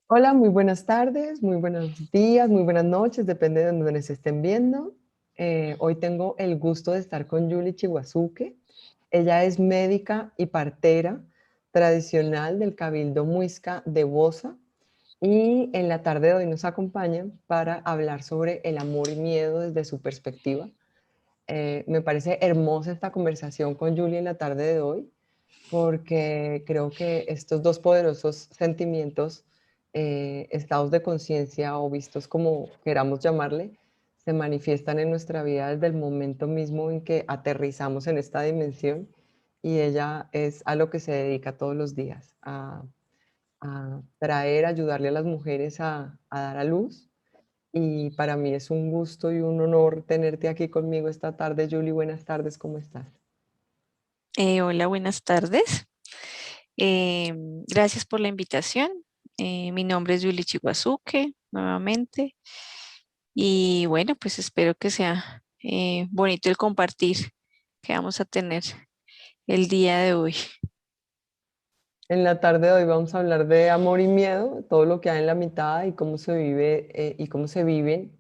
Hola, muy buenas tardes, muy buenos días, muy buenas noches, depende de donde nos estén viendo. Hoy tengo el gusto de estar con Yuli Chihuazuke. Ella es médica y partera tradicional del Cabildo Muisca de Bosa y en la tarde de hoy nos acompaña para hablar sobre el amor y miedo desde su perspectiva. Me parece hermosa esta conversación con Yuli en la tarde de hoy porque creo que estos dos poderosos sentimientos, estados de conciencia o vistos como queramos llamarle, se manifiestan en nuestra vida desde el momento mismo en que aterrizamos en esta dimensión y ella es a lo que se dedica todos los días, a traer, ayudarle a las mujeres a dar a luz. Y para mí es un gusto y un honor tenerte aquí conmigo esta tarde, Julie. Buenas tardes, ¿cómo estás? Hola, buenas tardes. Gracias por la invitación. Mi nombre es Yuli Chihuazuke, nuevamente. Y bueno, pues espero que sea bonito el compartir que vamos a tener el día de hoy. En la tarde de hoy vamos a hablar de amor y miedo, todo lo que hay en la mitad y cómo se vive y cómo se viven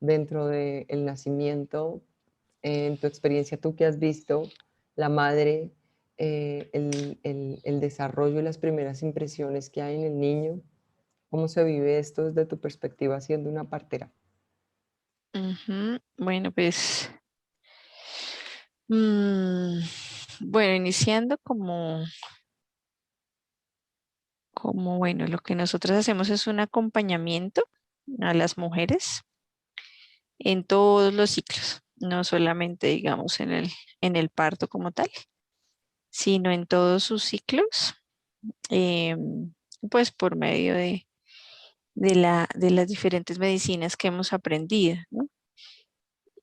dentro del nacimiento. En tu experiencia, tú que has visto la madre, el desarrollo y las primeras impresiones que hay en el niño, cómo se vive esto desde tu perspectiva siendo una partera. Ujú. Bueno, pues, mm, bueno, iniciando bueno, lo que nosotros hacemos es un acompañamiento a las mujeres en todos los ciclos, no solamente, digamos, en el parto como tal, sino en todos sus ciclos, pues por medio de las diferentes medicinas que hemos aprendido, ¿no?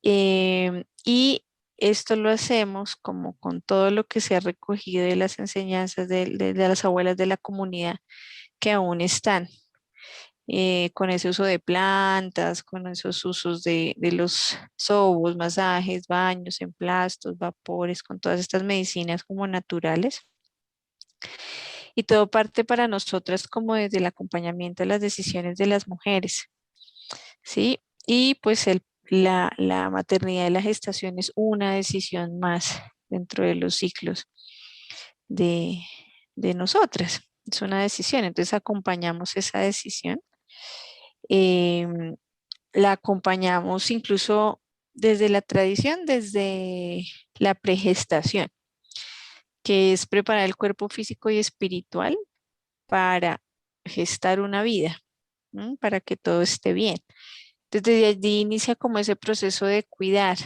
Y esto lo hacemos como con todo lo que se ha recogido de las enseñanzas de las abuelas de la comunidad que aún están, con ese uso de plantas, con esos usos de los sobos, masajes, baños, emplastos, vapores, con todas estas medicinas como naturales. Y todo parte para nosotras como desde el acompañamiento a las decisiones de las mujeres, ¿sí? Y pues la maternidad y la gestación es una decisión más dentro de los ciclos de, de nosotras. Es una decisión, entonces acompañamos esa decisión. Em, la acompañamos incluso desde la tradición, desde la pregestación, que es preparar el cuerpo físico y espiritual para gestar una vida, ¿m? Para que todo esté bien. Desde allí inicia como ese proceso de cuidar.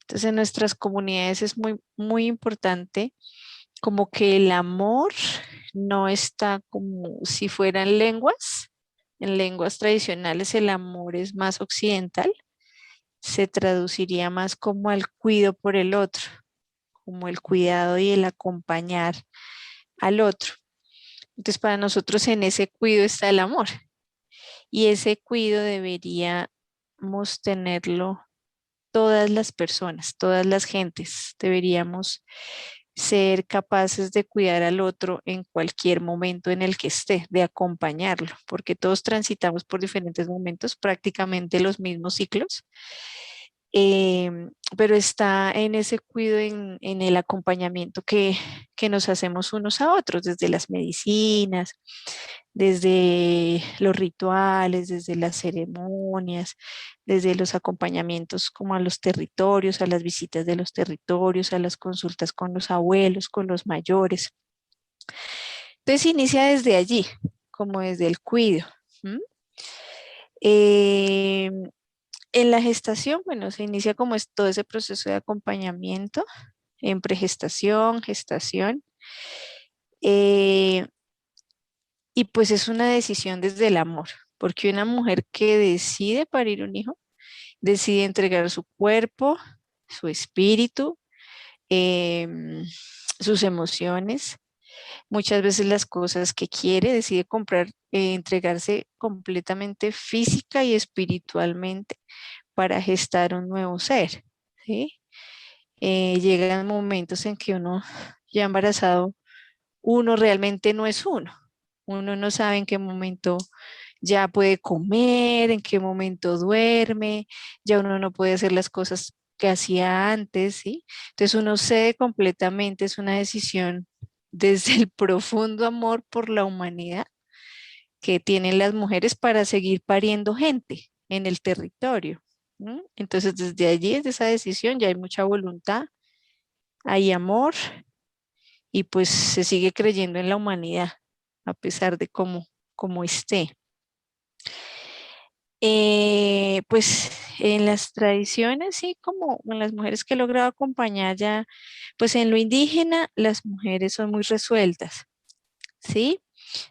Entonces en nuestras comunidades es muy importante como que el amor no está como si fueran lenguas. En lenguas tradicionales el amor es más occidental, se traduciría más como el cuido por el otro, como el cuidado y el acompañar al otro. Entonces para nosotros en ese cuido está el amor y ese cuido deberíamos tenerlo todas las personas, todas las gentes. Deberíamos ser capaces de cuidar al otro en cualquier momento en el que esté, de acompañarlo, porque todos transitamos por diferentes momentos, prácticamente los mismos ciclos, pero está en ese cuidado, en el acompañamiento que nos hacemos unos a otros, desde las medicinas, desde los rituales, desde las ceremonias, desde los acompañamientos como a los territorios, a las visitas de los territorios, a las consultas con los abuelos, con los mayores. Entonces inicia desde allí, como desde el cuido. ¿M? Eh, en la gestación, bueno, se inicia como es todo ese proceso de acompañamiento en pregestación, gestación. eh, y pues es una decisión desde el amor, porque una mujer que decide parir un hijo, decide entregar su cuerpo, su espíritu, em, sus emociones, muchas veces las cosas que quiere, decide comprar, entregarse completamente física y espiritualmente para gestar un nuevo ser, ¿sí? Llegan momentos en que uno ya embarazado, uno realmente no es uno. Uno no sabe en qué momento ya puede comer, en qué momento duerme, ya uno no puede hacer las cosas que hacía antes, ¿sí? Entonces uno cede completamente, es una decisión desde el profundo amor por la humanidad que tienen las mujeres para seguir pariendo gente en el territorio. ¿No? Entonces desde allí, desde esa decisión, ya hay mucha voluntad, hay amor y pues se sigue creyendo en la humanidad a pesar de cómo esté. Pues en las tradiciones, sí, como en las mujeres que he logrado acompañar ya, pues en lo indígena las mujeres son muy resueltas, ¿sí?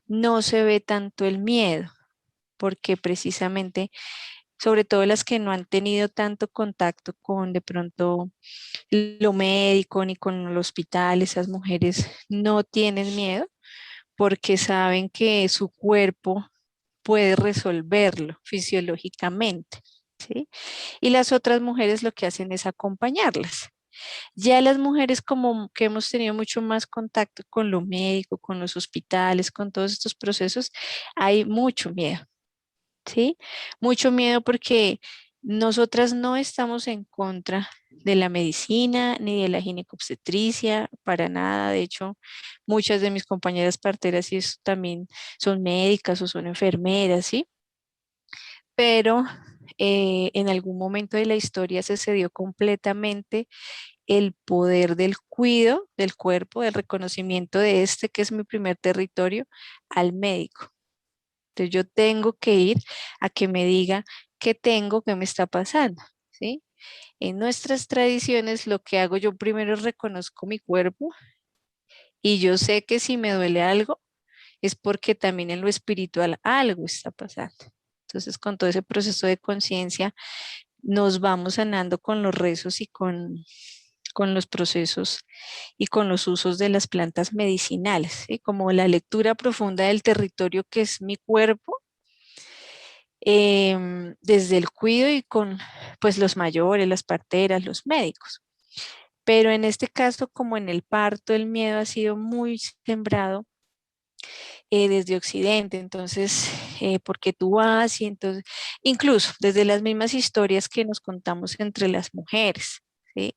No se ve tanto el miedo, porque precisamente, sobre todo las que no han tenido tanto contacto con de pronto lo médico ni con el hospital, esas mujeres no tienen miedo porque saben que su cuerpo puede resolverlo fisiológicamente, ¿sí? Y las otras mujeres lo que hacen es acompañarlas. Ya las mujeres como que hemos tenido mucho más contacto con lo médico, con los hospitales, con todos estos procesos, hay mucho miedo, ¿sí? Mucho miedo porque nosotras no estamos en contra de la medicina ni de la ginecobstetricia, para nada. De hecho, muchas de mis compañeras parteras también son médicas o son enfermeras, ¿sí? Pero en algún momento de la historia se cedió completamente el poder del cuidado del cuerpo, del reconocimiento de este que es mi primer territorio, al médico. Entonces yo tengo que ir a que me diga qué tengo, qué me está pasando, ¿sí? En nuestras tradiciones lo que hago yo primero es reconozco mi cuerpo y yo sé que si me duele algo es porque también en lo espiritual algo está pasando. Entonces con todo ese proceso de conciencia nos vamos sanando con los rezos y con los procesos y con los usos de las plantas medicinales, ¿sí? Como la lectura profunda del territorio que es mi cuerpo, desde el cuidado y con pues los mayores, las parteras, los médicos. Pero en este caso, como en el parto, el miedo ha sido muy sembrado desde Occidente, entonces, porque tú vas y entonces, incluso desde las mismas historias que nos contamos entre las mujeres. ¿Sí?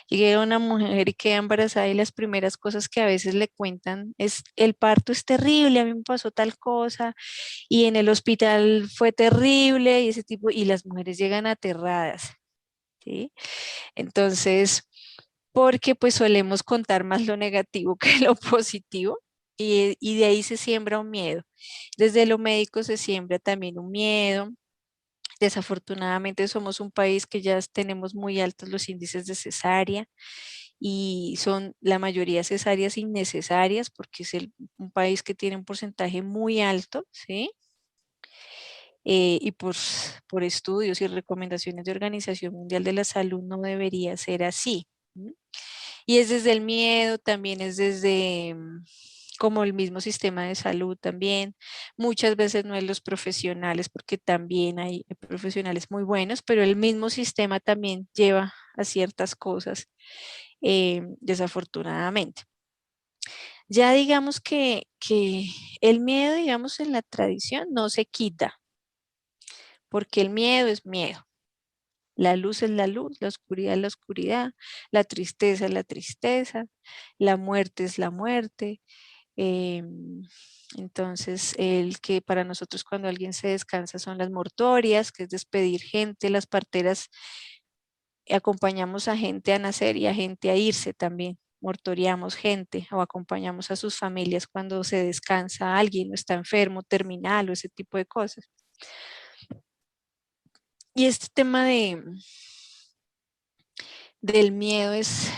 Llegué a una mujer y queda embarazada y las primeras cosas que a veces le cuentan es el parto es terrible, a mí me pasó tal cosa y en el hospital fue terrible y ese tipo, y las mujeres llegan aterradas, ¿sí? Entonces, porque pues solemos contar más lo negativo que lo positivo y de ahí se siembra un miedo. Desde lo médico se siembra también un miedo. Desafortunadamente somos un país que ya tenemos muy altos los índices de cesárea y son la mayoría cesáreas innecesarias porque es un país que tiene un porcentaje muy alto, ¿sí? Y por estudios y recomendaciones de Organización Mundial de la Salud no debería ser así. ¿M? Y es desde el miedo, también es desde como el mismo sistema de salud también. Muchas veces no es los profesionales, porque también hay profesionales muy buenos, pero el mismo sistema también lleva a ciertas cosas, desafortunadamente. Ya digamos que el miedo, digamos, en la tradición no se quita, porque el miedo es miedo. La luz es la luz, la oscuridad es la oscuridad, la tristeza es la tristeza, la muerte es la muerte. em, entonces, el que para nosotros cuando alguien se descansa son las mortorias, que es despedir gente, las parteras acompañamos a gente a nacer y a gente a irse también. Mortoriamos gente o acompañamos a sus familias cuando se descansa alguien o está enfermo, terminal o ese tipo de cosas. Y este tema del miedo es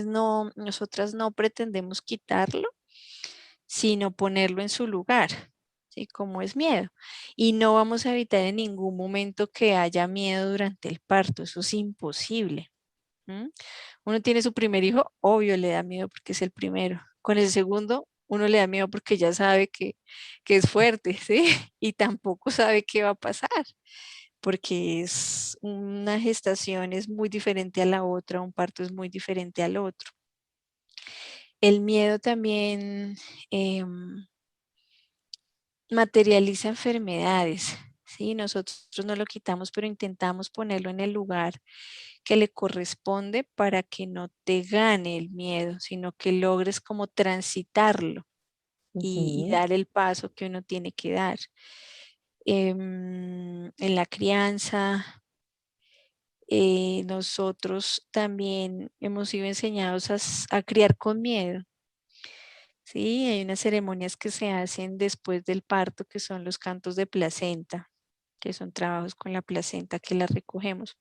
no, nosotras no pretendemos quitarlo, sino ponerlo en su lugar, ¿sí? Como es miedo. Y no vamos a evitar en ningún momento que haya miedo durante el parto, eso es imposible. ¿M? Uno tiene su primer hijo, obvio le da miedo porque es el primero. Con el segundo, uno le da miedo porque ya sabe que es fuerte, ¿sí? Y tampoco sabe qué va a pasar porque es una gestación es muy diferente a la otra, un parto es muy diferente al otro. El miedo también, em, materializa enfermedades, ¿sí? Nosotros no lo quitamos, pero intentamos ponerlo en el lugar que le corresponde para que no te gane el miedo, sino que logres como transitarlo y Ujú. dar el paso que uno tiene que dar. En la crianza, nosotros también hemos sido enseñados a criar con miedo. Sí, hay unas ceremonias que se hacen después del parto, que son los cantos de placenta, que son trabajos con la placenta que la recogemos,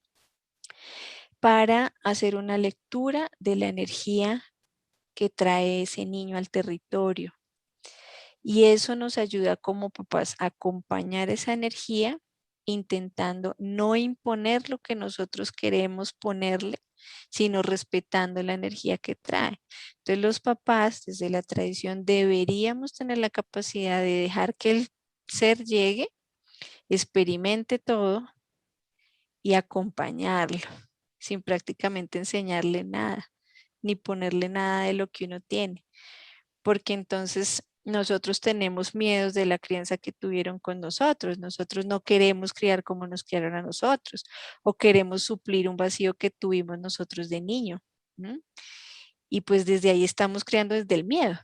para hacer una lectura de la energía que trae ese niño al territorio. Y eso nos ayuda como papás a acompañar esa energía, intentando no imponer lo que nosotros queremos ponerle, sino respetando la energía que trae. Entonces los papás, desde la tradición, deberíamos tener la capacidad de dejar que el ser llegue, experimente todo y acompañarlo, sin prácticamente enseñarle nada, ni ponerle nada de lo que uno tiene, porque entonces nosotros tenemos miedos de la crianza que tuvieron con nosotros. Nosotros no queremos criar como nos criaron a nosotros, o queremos suplir un vacío que tuvimos nosotros de niño. ¿M? Y pues desde ahí estamos creando desde el miedo,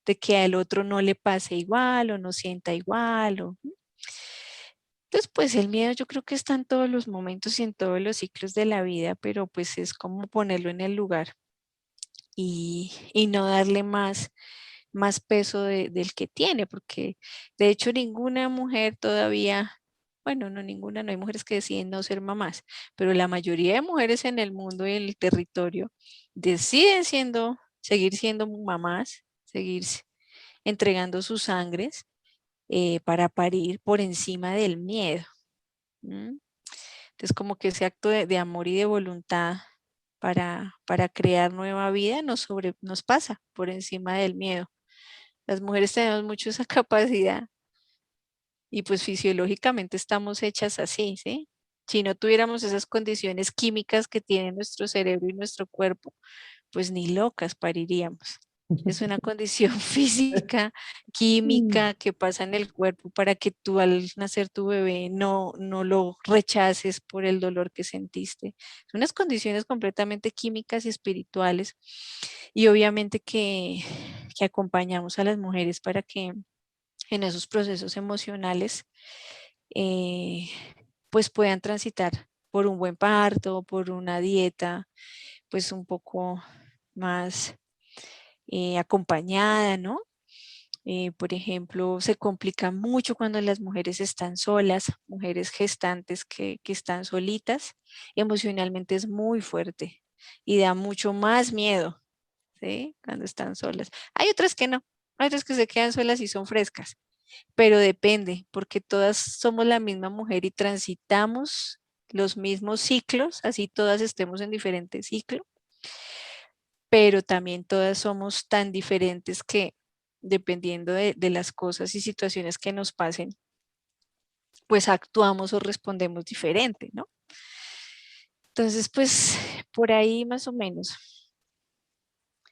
de que al otro no le pase igual o no sienta igual. Entonces, pues el miedo yo creo que está en todos los momentos y en todos los ciclos de la vida, pero pues es como ponerlo en el lugar y no darle más peso del que tiene, porque de hecho ninguna mujer todavía, bueno, no ninguna, no hay mujeres que deciden no ser mamás, pero la mayoría de mujeres en el mundo y en el territorio deciden seguir siendo mamás, entregando sus sangres para parir por encima del miedo. ¿M? Entonces, como que ese acto de amor y de voluntad para crear nueva vida nos pasa por encima del miedo. Las mujeres tenemos mucho esa capacidad y pues fisiológicamente estamos hechas así, ¿sí? Si no tuviéramos esas condiciones químicas que tiene nuestro cerebro y nuestro cuerpo, pues ni locas pariríamos. Es una condición física, química que pasa en el cuerpo para que tú al nacer tu bebé no lo rechaces por el dolor que sentiste. Son unas condiciones completamente químicas y espirituales y obviamente que acompañamos a las mujeres para que en esos procesos emocionales eh, pues puedan transitar por un buen parto, por una dieta pues un poco más acompañada, ¿no? Por ejemplo, se complica mucho cuando las mujeres están solas, mujeres gestantes que están solitas, emocionalmente es muy fuerte y da mucho más miedo, ¿sí? Cuando están solas. Hay otras que no, hay otras que se quedan solas y son frescas, pero depende, porque todas somos la misma mujer y transitamos los mismos ciclos, así todas estemos en diferentes ciclos, pero también todas somos tan diferentes que dependiendo de las cosas y situaciones que nos pasen, pues actuamos o respondemos diferente, ¿no? Entonces, pues por ahí más o menos.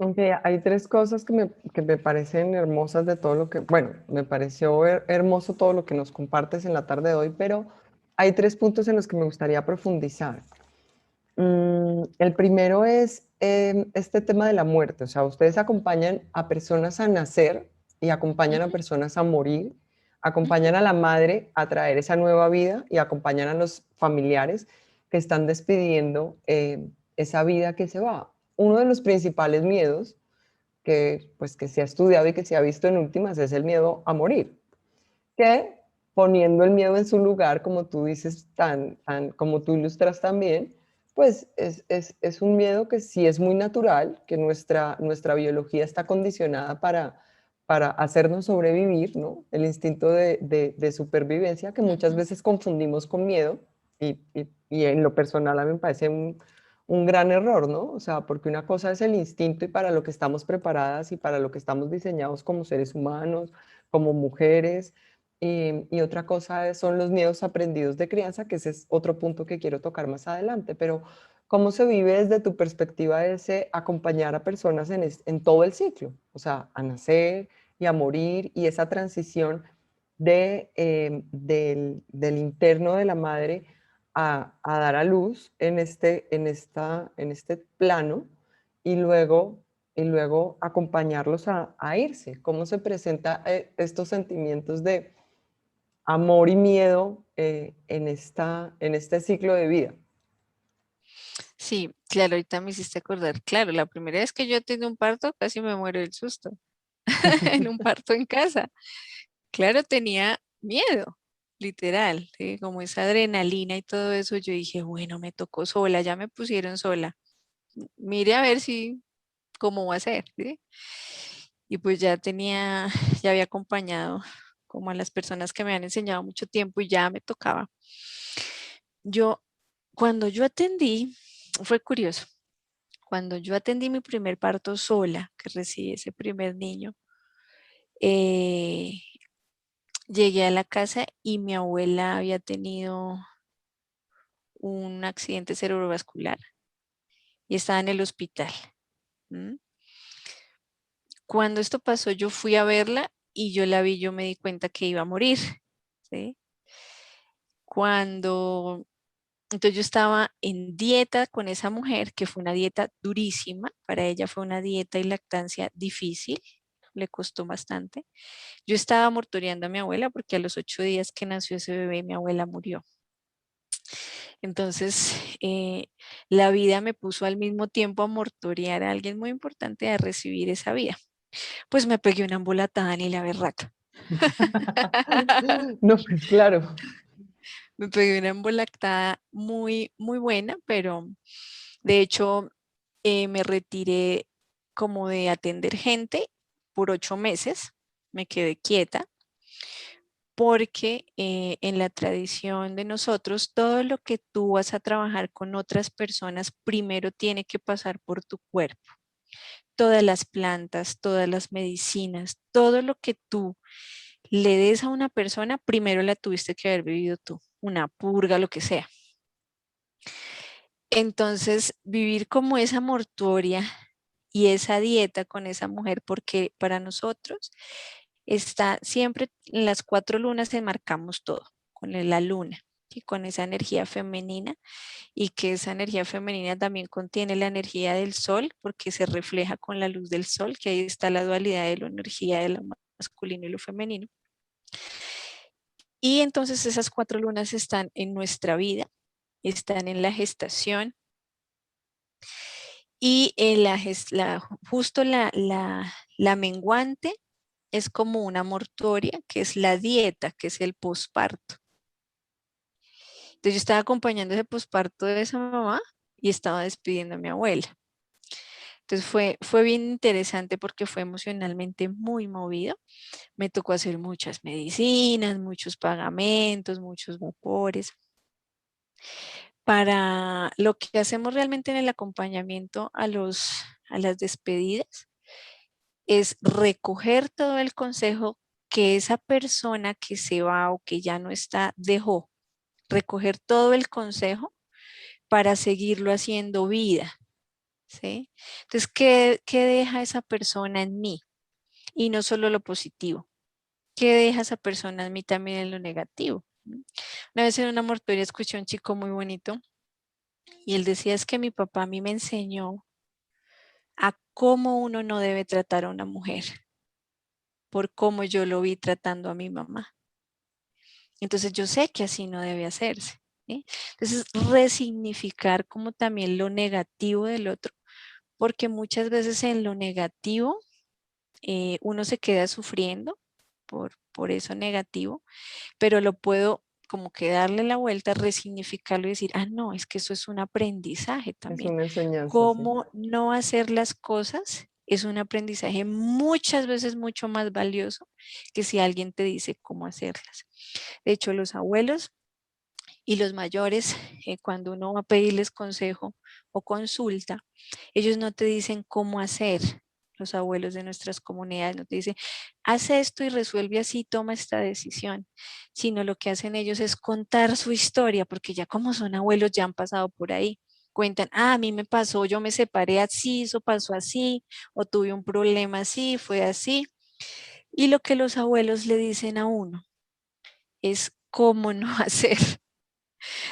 Aunque hay tres cosas que me parecen hermosas de todo lo que, bueno, me pareció hermoso todo lo que nos compartes en la tarde de hoy, pero hay tres puntos en los que me gustaría profundizar. El primero es este tema de la muerte, o sea, ustedes acompañan a personas a nacer y acompañan a Ujú, personas a morir, ujú, acompañan a la madre a traer esa nueva vida y acompañan a los familiares que están despidiendo esa vida que se va. Uno de los principales miedos que, pues, que se ha estudiado y que se ha visto en últimas es el miedo a morir, que poniendo el miedo en su lugar, como tú dices, como tú ilustras también, pues es un miedo que sí es muy natural, que nuestra biología está condicionada para hacernos sobrevivir, ¿no? El instinto de supervivencia que muchas ujú, veces confundimos con miedo y en lo personal a mí me parece un gran error, ¿no? O sea, porque una cosa es el instinto y para lo que estamos preparadas y para lo que estamos diseñados como seres humanos, como mujeres, y otra cosa son los miedos aprendidos de crianza, que ese es otro punto que quiero tocar más adelante, pero ¿cómo se vive desde tu perspectiva ese acompañar a personas en todo el ciclo? O sea, a nacer y a morir y esa transición. del interno de la madre a dar a luz en este plano y luego acompañarlos a irse. ¿Cómo se presentan estos sentimientos de amor y miedo en este ciclo de vida? Sí, claro, ahorita me hiciste acordar. Claro, la primera vez que yo atendí un parto, casi me muero del susto. En un parto en casa. Claro, tenía miedo, literal, ¿sí? Como esa adrenalina y todo eso. Yo dije, bueno, me tocó sola, ya me pusieron sola. Mire a ver si, cómo va a ser, ¿sí? Y pues ya tenía, ya había acompañado como a las personas que me han enseñado mucho tiempo y ya me tocaba. Yo, cuando yo atendí, fue curioso. Cuando yo atendí mi primer parto sola, que recibí ese primer niño, eh, llegué a la casa y mi abuela había tenido un accidente cerebrovascular y estaba en el hospital. ¿M? Cuando esto pasó, yo fui a verla y yo la vi, yo me di cuenta que iba a morir, ¿sí? Cuando, entonces yo estaba en dieta con esa mujer, que fue una dieta durísima, para ella fue una dieta y lactancia difícil, le costó bastante. Yo estaba mortuoriando a mi abuela porque a los 8 días que nació ese bebé, mi abuela murió. Entonces, la vida me puso al mismo tiempo a mortuoriar a alguien muy importante a recibir esa vida. Pues me pegué una embolatada ni la berraca. No, pues claro. Me pegué una embolatada muy, muy buena, pero de hecho me retiré como de atender gente por 8 meses. Me quedé quieta porque en la tradición de nosotros, todo lo que tú vas a trabajar con otras personas, primero tiene que pasar por tu cuerpo. Todas las plantas, todas las medicinas, todo lo que tú le des a una persona, primero la tuviste que haber vivido tú, una purga, lo que sea. Entonces, vivir como esa mortuoria y esa dieta con esa mujer, porque para nosotros está siempre en las 4 lunas enmarcamos todo, con la luna y con esa energía femenina y que esa energía femenina también contiene la energía del sol porque se refleja con la luz del sol, que ahí está la dualidad de la energía de lo masculino y lo femenino. Y entonces esas 4 lunas están en nuestra vida, están en la gestación y en justo la menguante es como una mortuoria, que es la dieta, que es el posparto. Entonces yo estaba acompañando ese posparto de esa mamá y estaba despidiendo a mi abuela. Entonces fue bien interesante porque fue emocionalmente muy movido. Me tocó hacer muchas medicinas, muchos pagamentos, muchos vapores. Para lo que hacemos realmente en el acompañamiento a las despedidas es recoger todo el consejo que esa persona que se va o que ya no está dejó, recoger todo el consejo para seguirlo haciendo vida, ¿sí? Entonces, ¿qué deja esa persona en mí? Y no solo lo positivo. ¿Qué deja esa persona en mí también en lo negativo? Una vez en una mortuoria escuché a un chico muy bonito y él decía, es que mi papá a mí me enseñó a cómo uno no debe tratar a una mujer, por cómo yo lo vi tratando a mi mamá. Entonces yo sé que así no debe hacerse, ¿sí? Entonces resignificar como también lo negativo del otro, porque muchas veces en lo negativo uno se queda sufriendo por eso negativo, pero lo puedo como que darle la vuelta, resignificarlo y decir, ah, no, es que eso es un aprendizaje Es también. una enseñanza, sí. Cómo no hacer las cosas es un aprendizaje muchas veces mucho más valioso que si alguien te dice cómo hacerlas. De hecho, los abuelos y los mayores, cuando uno va a pedirles consejo o consulta, ellos no te dicen cómo hacer. Los abuelos de nuestras comunidades no te dicen, haz esto y resuelve así, toma esta decisión, sino lo que hacen ellos es contar su historia, porque ya como son abuelos ya han pasado por ahí. Cuentan, ah, a mí me pasó, yo me separé así, eso pasó así, o tuve un problema así, fue así. Y lo que los abuelos le dicen a uno. es cómo no hacer.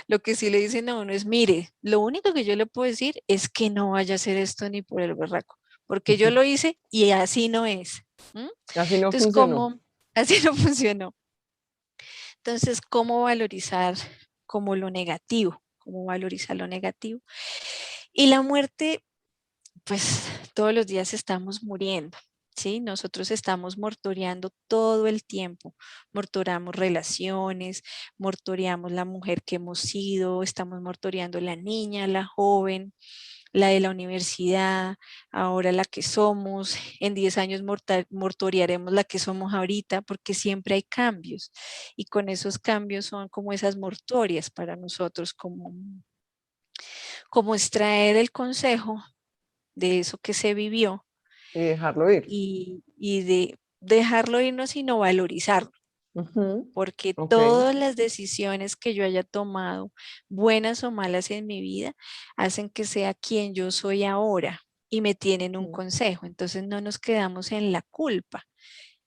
Lo que sí le dicen a uno es, mire, lo único que yo le puedo decir es que no vaya a hacer esto ni por el berraco, porque yo lo hice y así no es. ¿M? Así no Entonces, funcionó. ¿cómo? Así no funcionó. Entonces, ¿cómo valorizar como lo negativo? ¿Cómo valorizar lo negativo? Y la muerte, pues todos los días estamos muriendo, ¿sí? Nosotros estamos mortoreando todo el tiempo, mortoramos relaciones, mortoreamos la mujer que hemos sido, estamos mortoreando la niña, la joven, la de la universidad, ahora la que somos, en 10 años mortorearemos la que somos ahorita, porque siempre hay cambios y con esos cambios son como esas mortorias para nosotros, como extraer el consejo de eso que se vivió Y dejarlo ir. y de dejarlo irnos, sino valorizarlo, Ujú. porque Ok. todas las decisiones que yo haya tomado, buenas o malas en mi vida, hacen que sea quien yo soy ahora y me tienen un Ujú. consejo. Entonces no nos quedamos en la culpa.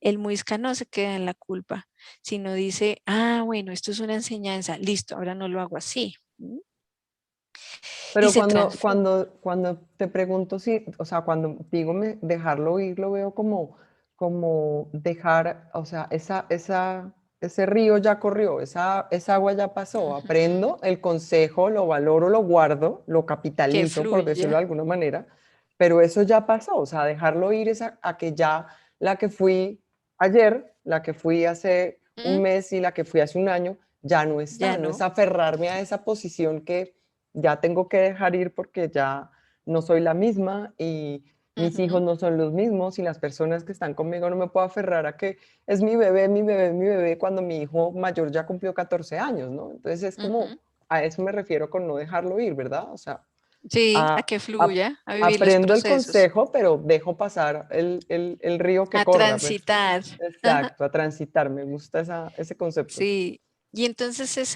El muisca no se queda en la culpa, sino dice, ah, bueno, esto es una enseñanza, listo, ahora no lo hago así. ¿M? Y Pero se transforma. cuando te pregunto si, o sea, cuando digo dejarlo ir, lo veo como dejar, o sea, ese río ya corrió, esa agua ya pasó, Ujú, aprendo el consejo, lo valoro, lo guardo, lo que capitalizo, por decirlo fluya. de alguna manera, pero eso ya pasó, o sea, dejarlo ir es a que ya la que fui ayer, la que fui hace un ¿M? mes y la que fui hace un año, ya no está, Ya no es no. aferrarme a esa posición que ya tengo que dejar ir porque ya no soy la misma y mis hijos Ujú, no son los mismos y las personas que están conmigo no me puedo aferrar a que es mi bebé, mi bebé, mi bebé cuando mi hijo mayor ya cumplió 14 años, ¿no? Entonces es como, ujú. a eso me refiero con no dejarlo ir, ¿verdad? O sea, Sí, a a- que a- fluya, a vivir los aprendo el procesos, consejo, pero dejo pasar el río que a corra, pues. transitar. Ajá, Exacto, a transitar, me gusta ese concepto. sí. Y entonces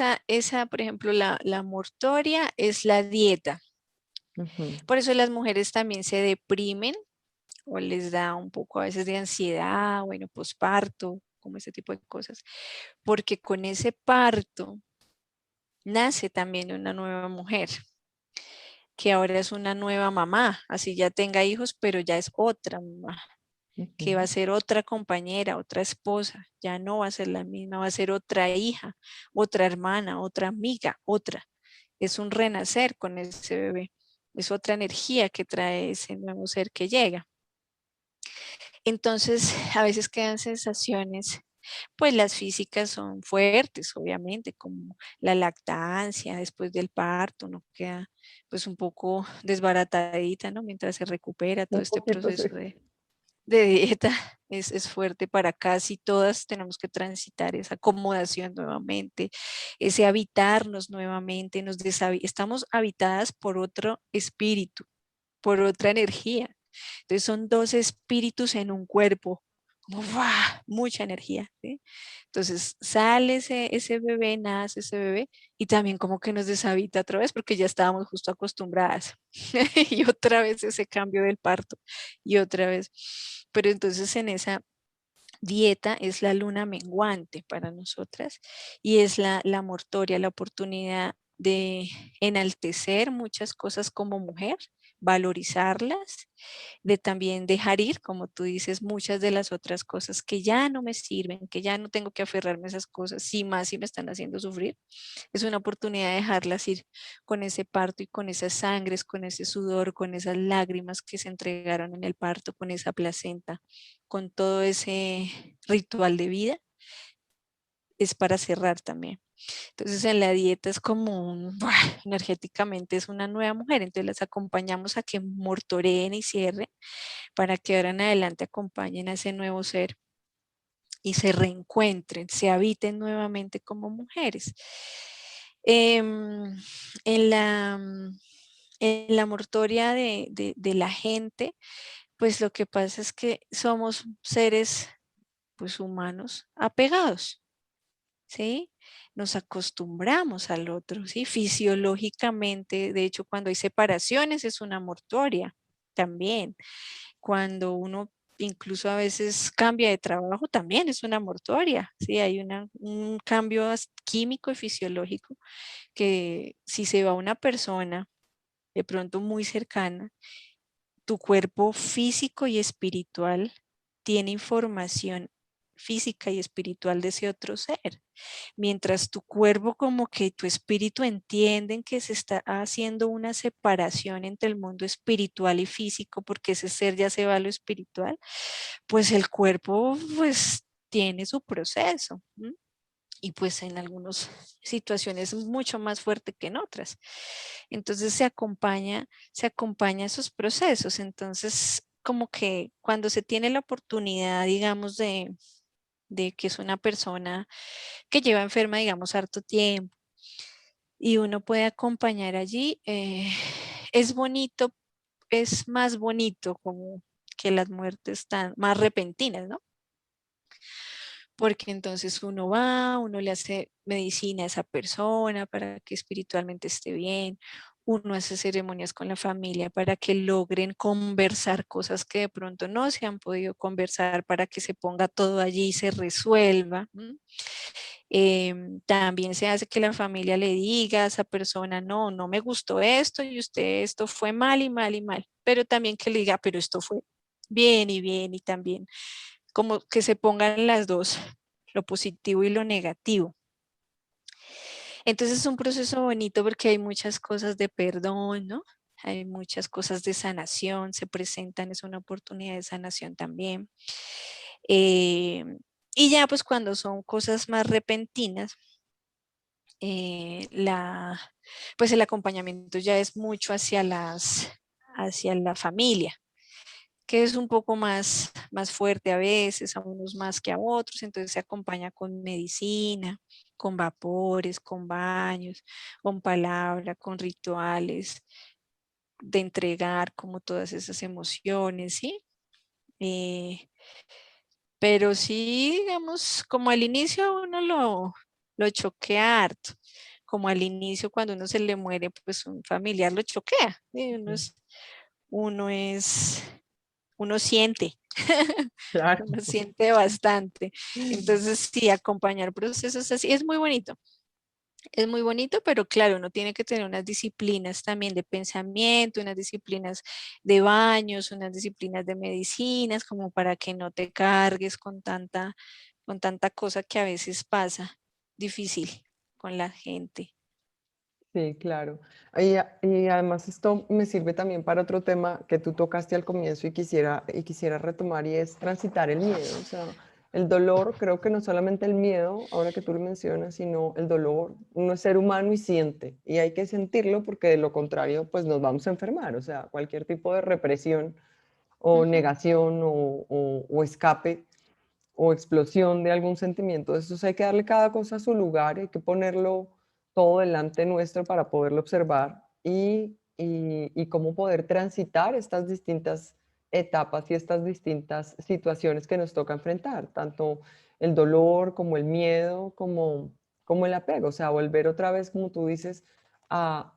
por ejemplo, la mortoria es la dieta. Ujú. Por eso las mujeres también se deprimen o les da un poco a veces de ansiedad, bueno, posparto, como ese tipo de cosas, porque con ese parto nace también una nueva mujer, que ahora es una nueva mamá, así ya tenga hijos, pero ya es otra mamá, que va a Ujú. ser otra compañera, otra esposa, ya no va a ser la misma, va a ser otra hija, otra hermana, otra amiga, otra. Es un renacer con ese bebé, es otra energía que trae ese nuevo ser que llega. Entonces, a veces quedan sensaciones, pues las físicas son fuertes, obviamente, como la lactancia después del parto, uno queda pues un poco desbaratadita, ¿no? Mientras se recupera todo Un este poquito, sí. proceso de dieta es fuerte para casi todas, tenemos que transitar esa acomodación nuevamente, ese habitarnos nuevamente, estamos habitadas por otro espíritu, por otra energía. Entonces son dos espíritus en un cuerpo, como ¡guau! Mucha energía, ¿sí? Entonces sale ese bebé, nace ese bebé y también como que nos deshabita otra vez porque ya estábamos justo acostumbradas. Y otra vez ese cambio del parto y otra vez. Pero entonces en esa dieta es la luna menguante para nosotras y es la mortoria, la oportunidad de enaltecer muchas cosas como mujer, valorizarlas, de también dejar ir, como tú dices, muchas de las otras cosas que ya no me sirven, que ya no tengo que aferrarme a esas cosas, si más si me están haciendo sufrir. Es una oportunidad de dejarlas ir con ese parto y con esas sangres, con ese sudor, con esas lágrimas que se entregaron en el parto, con esa placenta, con todo ese ritual de vida, es para cerrar también. Entonces en la dieta es como ¡buah! Energéticamente es una nueva mujer, entonces las acompañamos a que mortoreen y cierren para que ahora en adelante acompañen a ese nuevo ser y se reencuentren, se habiten nuevamente como mujeres. Em, en la mortoria de la gente, pues lo que pasa es que somos seres pues humanos apegados, ¿sí? Nos acostumbramos al otro, ¿sí? Fisiológicamente, de hecho, cuando hay separaciones es una mortoria también. Cuando uno incluso a veces cambia de trabajo, también es una mortuoria, ¿sí? Hay un cambio químico y fisiológico que si se va una persona de pronto muy cercana, tu cuerpo físico y espiritual tiene información física y espiritual de ese otro ser. Mientras tu cuerpo como que tu espíritu entienden que se está haciendo una separación entre el mundo espiritual y físico porque ese ser ya se va a lo espiritual, pues el cuerpo pues tiene su proceso. ¿M? Y pues en algunas situaciones mucho más fuerte que en otras. Entonces se acompaña esos procesos. Entonces, como que cuando se tiene la oportunidad, digamos, de que es una persona que lleva enferma, digamos, harto tiempo y uno puede acompañar allí, es bonito, es más bonito como que las muertes tan más repentinas, ¿no? Porque entonces uno va, uno le hace medicina a esa persona para que espiritualmente esté bien, uno hace ceremonias con la familia para que logren conversar cosas que de pronto no se han podido conversar, para que se ponga todo allí y se resuelva. ¿M? También se hace que la familia le diga a esa persona, no, no me gustó esto y usted esto fue mal y mal y mal, pero también que le diga, pero esto fue bien y también como que se pongan las dos, lo positivo y lo negativo. Entonces es un proceso bonito porque hay muchas cosas de perdón, ¿no? Hay muchas cosas de sanación, se presentan, es una oportunidad de sanación también. Eh, y ya pues cuando son cosas más repentinas, pues el acompañamiento ya es mucho hacia la familia, que es un poco más fuerte a veces, a unos más que a otros, entonces se acompaña con medicina, con vapores, con baños, con palabra, con rituales de entregar como todas esas emociones, ¿sí? Eh, pero sí, digamos, como al inicio a uno lo choquea harto, como al inicio cuando uno se le muere, pues un familiar lo choquea, ¿sí? Uno es, uno siente. Claro. Uno siente bastante. Entonces, sí, acompañar procesos así es muy bonito. Es muy bonito, pero claro, uno tiene que tener unas disciplinas también de pensamiento, unas disciplinas de baños, unas disciplinas de medicinas, como para que no te cargues con tanta cosa que a veces pasa difícil con la gente. Sí, claro. Y además esto me sirve también para otro tema que tú tocaste al comienzo y quisiera retomar y es transitar el miedo. O sea, el dolor, creo que no solamente el miedo, ahora que tú lo mencionas, sino el dolor. Uno es ser humano y siente, y hay que sentirlo porque de lo contrario, pues nos vamos a enfermar. O sea, cualquier tipo de represión o Ujú, negación o escape o explosión de algún sentimiento. De estos hay que darle cada cosa a su lugar, hay que ponerlo todo delante nuestro para poderlo observar y cómo poder transitar estas distintas etapas y estas distintas situaciones que nos toca enfrentar, tanto el dolor como el miedo, como el apego, o sea, volver otra vez, como tú dices, a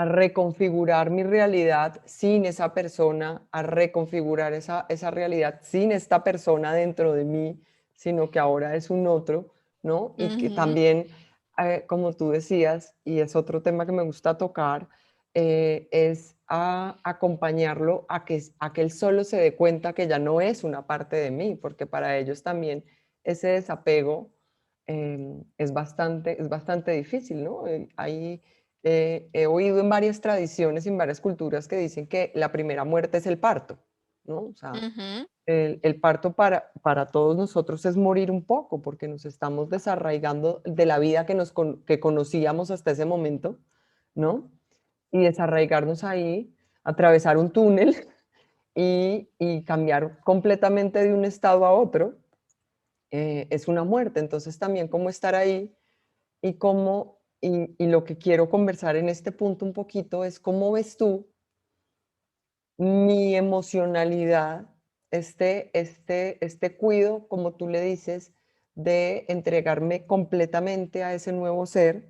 reconfigurar mi realidad sin esa persona, a reconfigurar esa realidad sin esta persona dentro de mí, sino que ahora es un otro, ¿no? Y que ujú, también, como tú decías, y es otro tema que me gusta tocar, es a acompañarlo a que él solo se dé cuenta que ya no es una parte de mí, porque para ellos también ese desapego es bastante difícil, ¿no? He oído en varias tradiciones y en varias culturas que dicen que la primera muerte es el parto, ¿no? O sea, ujú, el parto para todos nosotros es morir un poco, porque nos estamos desarraigando de la vida que conocíamos hasta ese momento, ¿no? Y desarraigarnos ahí, atravesar un túnel y cambiar completamente de un estado a otro, es una muerte. Entonces también cómo estar ahí y lo que quiero conversar en este punto un poquito es cómo ves tú mi emocionalidad, este cuido, como tú le dices, de entregarme completamente a ese nuevo ser,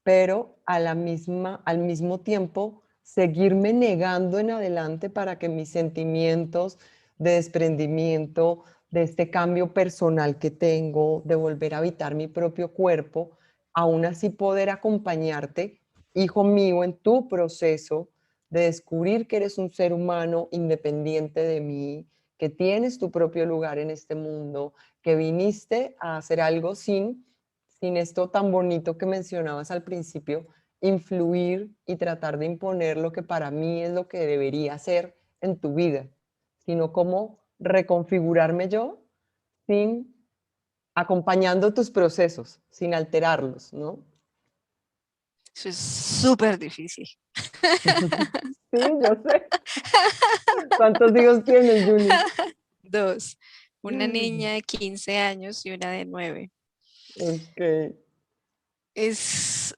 pero al mismo tiempo seguirme negando en adelante para que mis sentimientos de desprendimiento, de este cambio personal que tengo, de volver a habitar mi propio cuerpo, aún así poder acompañarte, hijo mío, en tu proceso de descubrir que eres un ser humano independiente de mí, que tienes tu propio lugar en este mundo, que viniste a hacer algo sin esto tan bonito que mencionabas al principio, influir y tratar de imponer lo que para mí es lo que debería ser en tu vida, sino cómo reconfigurarme yo sin acompañando tus procesos, sin alterarlos, ¿no? Eso es súper difícil. Sí, yo sé. ¿Cuántos hijos tienes, Julie? Dos, una niña de 15 años y una de 9. Ok. Es,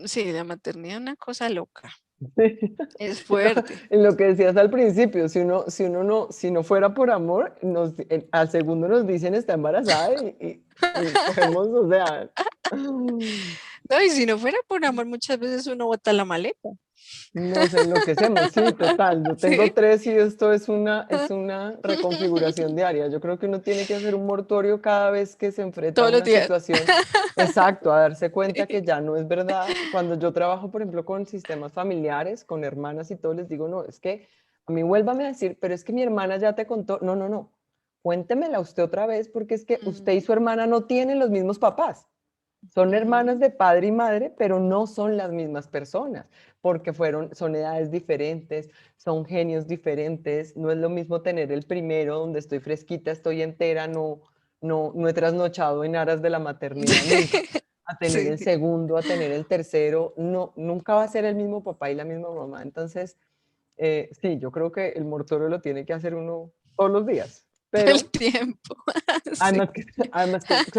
sí, la maternidad es una cosa loca, Sí. es fuerte. En lo que decías al principio, si no fuera por amor, al segundo nos dicen está embarazada y cogemos, o sea, No, y si no fuera por amor, muchas veces uno bota la maleta. nos enloquecemos, sí, total. Yo tengo Sí, tres y esto es una reconfiguración diaria. Yo creo que uno tiene que hacer un mortorio cada vez que se enfrenta a todos los una días. situación. Exacto, a darse cuenta Sí. que ya no es verdad. Cuando yo trabajo, por ejemplo, con sistemas familiares, con hermanas y todo, les digo, no, es que a mí vuélvame a decir, pero es que mi hermana ya te contó. No, no, no. Cuéntemela usted otra vez porque es que usted y Mm, su hermana no tienen los mismos papás. Son hermanas ujú. de padre y madre, pero no son las mismas personas, porque son edades diferentes, son genios diferentes. No es lo mismo tener el primero, donde estoy fresquita, estoy entera, no he trasnochado en aras de la maternidad nunca, a tener Sí, el segundo, a tener el tercero. No, nunca va a ser el mismo papá y la misma mamá. Entonces, sí, yo creo que el mortorio lo tiene que hacer uno todos los días, todo el pero tiempo. Sí. además que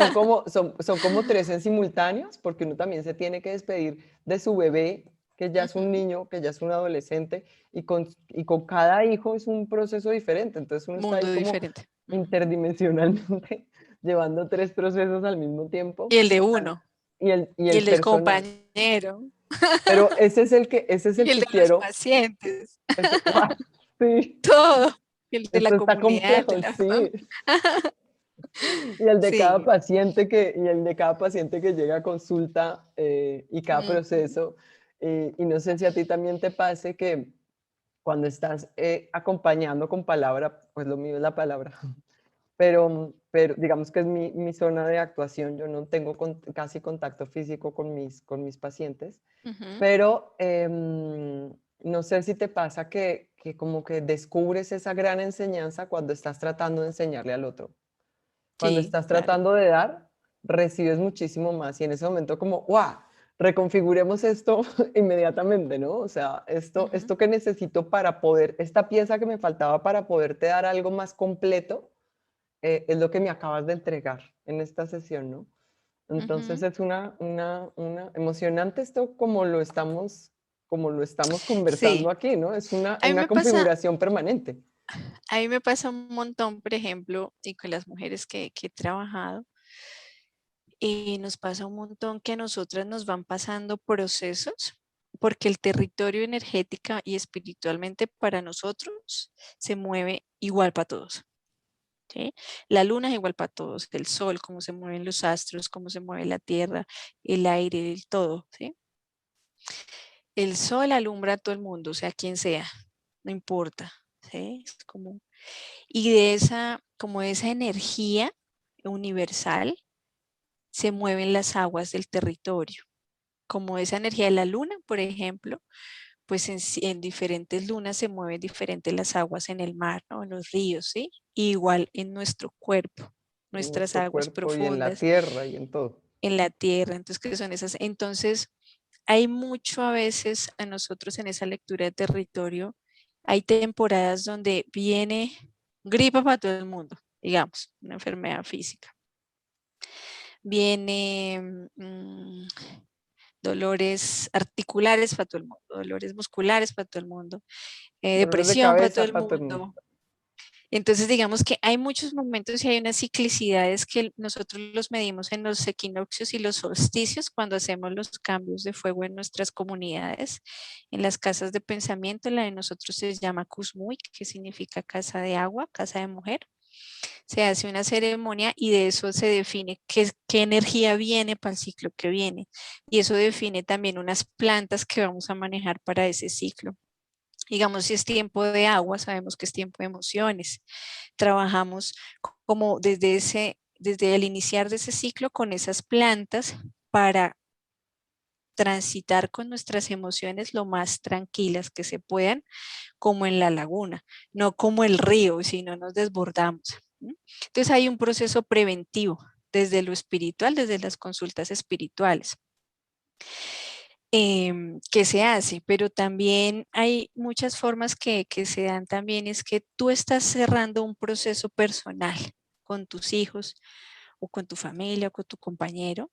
son como tres en simultáneos, porque uno también se tiene que despedir de su bebé, que ya es un Ujú. niño, que ya es un adolescente, y con cada hijo es un proceso diferente. Entonces uno está ahí Mundo como diferente. Ujú. interdimensionalmente llevando tres procesos al mismo tiempo. Y el de Ah, uno, y y el el del personal. compañero, Pero ese es el y el que de los quiero. pacientes, ¡Guau! Sí, todo. Y el de la esto está comunidad, de complejo, la sí. Y el de cada Sí. paciente y el de cada paciente que llega a consulta y cada Ujú, proceso. Y no sé si a ti también te pase que cuando estás acompañando con palabra, pues lo mío es la palabra, pero digamos que es mi zona de actuación, yo no tengo casi contacto físico con mis pacientes, ujú. pero no sé si te pasa que como que descubres esa gran enseñanza cuando estás tratando de enseñarle al otro. Cuando Sí, estás claro. tratando de dar, recibes muchísimo más y en ese momento como, ¡guau! Reconfiguremos esto inmediatamente, ¿no? O sea, Ujú. esto que necesito para poder, esta pieza que me faltaba para poderte dar algo más completo, es lo que me acabas de entregar en esta sesión, ¿no? Entonces Ujú. es una emocionante esto como lo estamos conversando Sí, aquí, ¿no? Es a mí una me pasa, configuración permanente. a mí me pasa un montón, por ejemplo, y con las mujeres que he trabajado, nos pasa un montón que a nosotras nos van pasando procesos, porque el territorio energética y espiritualmente para nosotros se mueve igual para todos. ¿Sí? La luna es igual para todos, el sol, cómo se mueven los astros, cómo se mueve la tierra, el aire, el todo, ¿sí? El sol alumbra a todo el mundo, sea quien sea, no importa, ¿sí? Es como, y de esa, como de esa energía universal se mueven las aguas del territorio. Como esa energía de la luna, por ejemplo, pues en diferentes lunas se mueven diferentes las aguas en el mar, ¿no? En los ríos, ¿sí? Igual en nuestro cuerpo, En nuestras nuestro aguas cuerpo y en la profundas tierra y en todo. en la tierra. Entonces, ¿qué son esas? Entonces, hay mucho a veces a nosotros en esa lectura de territorio, hay temporadas donde viene gripa para todo el mundo, digamos, una enfermedad física. Viene dolores articulares para todo el mundo, dolores musculares para todo el mundo, Dolores de depresión para todo cabeza el para todo el mundo. mundo. Entonces, digamos que hay muchos momentos y hay unas ciclicidades que nosotros los medimos en los equinoccios y los solsticios cuando hacemos los cambios de fuego en nuestras comunidades, en las casas de pensamiento. La de nosotros se llama Kuzmui, que significa casa de agua, casa de mujer. Se hace una ceremonia y de eso se define qué energía viene para el ciclo que viene. Y eso define también unas plantas que vamos a manejar para ese ciclo. Digamos, si es tiempo de agua, sabemos que es tiempo de emociones. Trabajamos como desde el iniciar de ese ciclo con esas plantas para transitar con nuestras emociones lo más tranquilas que se puedan, como en la laguna, no como el río, si no nos desbordamos. Entonces hay un proceso preventivo desde lo espiritual, desde las consultas espirituales. Que se hace, pero también hay muchas formas que se dan también, es que tú estás cerrando un proceso personal con tus hijos o con tu familia o con tu compañero,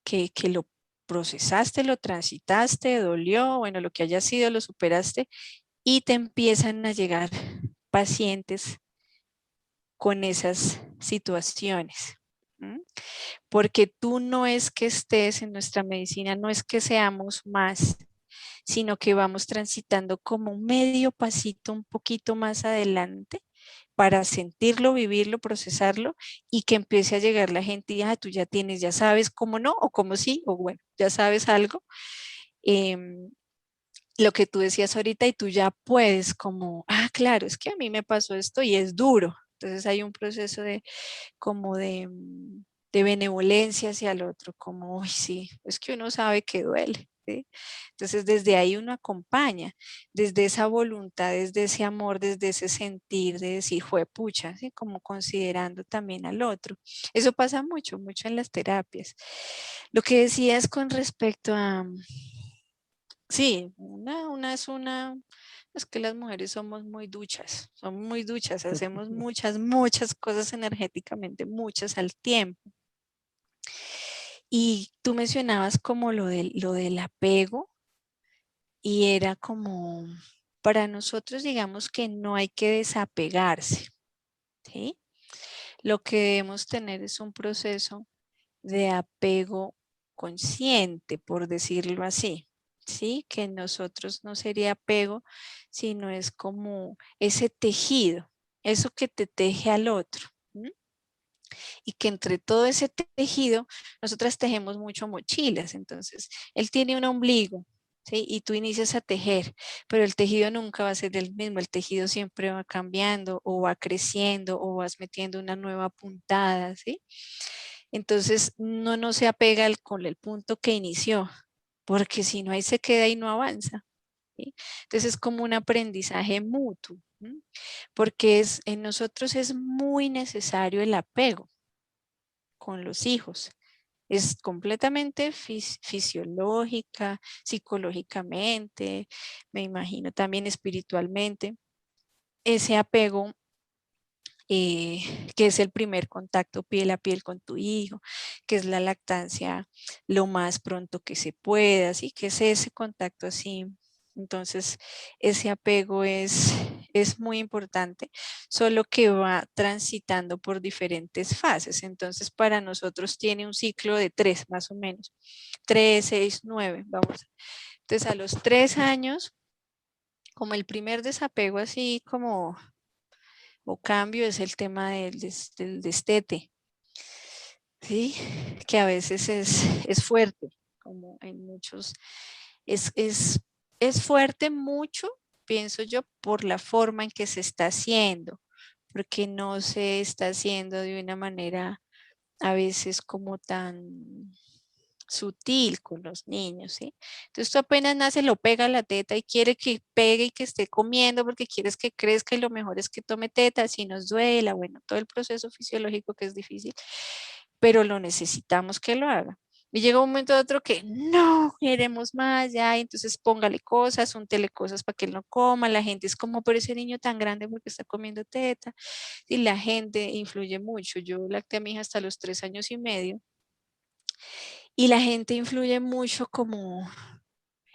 que lo procesaste, lo transitaste, dolió, bueno, lo que haya sido, lo superaste y te empiezan a llegar pacientes con esas situaciones. Porque tú no es que estés en nuestra medicina, no es que seamos más, sino que vamos transitando como un medio pasito un poquito más adelante para sentirlo, vivirlo, procesarlo y que empiece a llegar la gente y tú ya tienes, ya sabes cómo no o cómo sí, o bueno, ya sabes algo. Lo que tú decías ahorita y tú ya puedes como, claro, es que a mí me pasó esto y es duro. Entonces hay un proceso de como de benevolencia hacia el otro, como, uy, sí, es que uno sabe que duele. ¿Sí? Entonces desde ahí uno acompaña, desde esa voluntad, desde ese amor, desde ese sentir de decir, pucha, ¿sí? Como considerando también al otro. Eso pasa mucho, mucho en las terapias. Lo que decías con respecto a, sí, es que las mujeres somos muy duchas, hacemos muchas, muchas cosas energéticamente, muchas al tiempo. Y tú mencionabas como lo del apego y era como, para nosotros digamos que no hay que desapegarse, ¿sí? Lo que debemos tener es un proceso de apego consciente, por decirlo así, ¿sí? Que en nosotros no sería apego, sino es como ese tejido, eso que te teje al otro. Y que entre todo ese tejido, nosotras tejemos mucho mochilas, entonces él tiene un ombligo, ¿sí? Y tú inicias a tejer, pero el tejido nunca va a ser el mismo, el tejido siempre va cambiando o va creciendo o vas metiendo una nueva puntada, ¿sí? Entonces no se apega con el punto que inició, porque si no ahí se queda y no avanza. ¿Sí? Entonces es como un aprendizaje mutuo, porque en nosotros es muy necesario el apego con los hijos. Es completamente fisiológica, psicológicamente, me imagino también espiritualmente. Ese apego que es el primer contacto piel a piel con tu hijo, que es la lactancia lo más pronto que se pueda, ¿sí? Que es ese contacto así. Entonces, ese apego es muy importante, solo que va transitando por diferentes fases. Entonces, para nosotros tiene un ciclo de 3 más o menos, 3, 6, 9, vamos. Entonces, a los 3 años, como el primer desapego así como o cambio es el tema del destete, ¿sí? Que a veces es fuerte, como en muchos, es, es, es fuerte mucho, pienso yo, por la forma en que se está haciendo, porque no se está haciendo de una manera a veces como tan sutil con los niños, ¿sí? Entonces tú apenas nace, lo pega a la teta y quiere que pegue y que esté comiendo porque quieres que crezca y lo mejor es que tome teta, si nos duela, bueno, todo el proceso fisiológico que es difícil, pero lo necesitamos que lo haga. Y llega un momento de otro que no queremos más, ya, y entonces póngale cosas, úntele cosas para que él no coma. La gente es como, pero ese niño tan grande porque está comiendo teta. Y la gente influye mucho. Yo lacté a mi hija hasta los 3 años y medio y la gente influye mucho como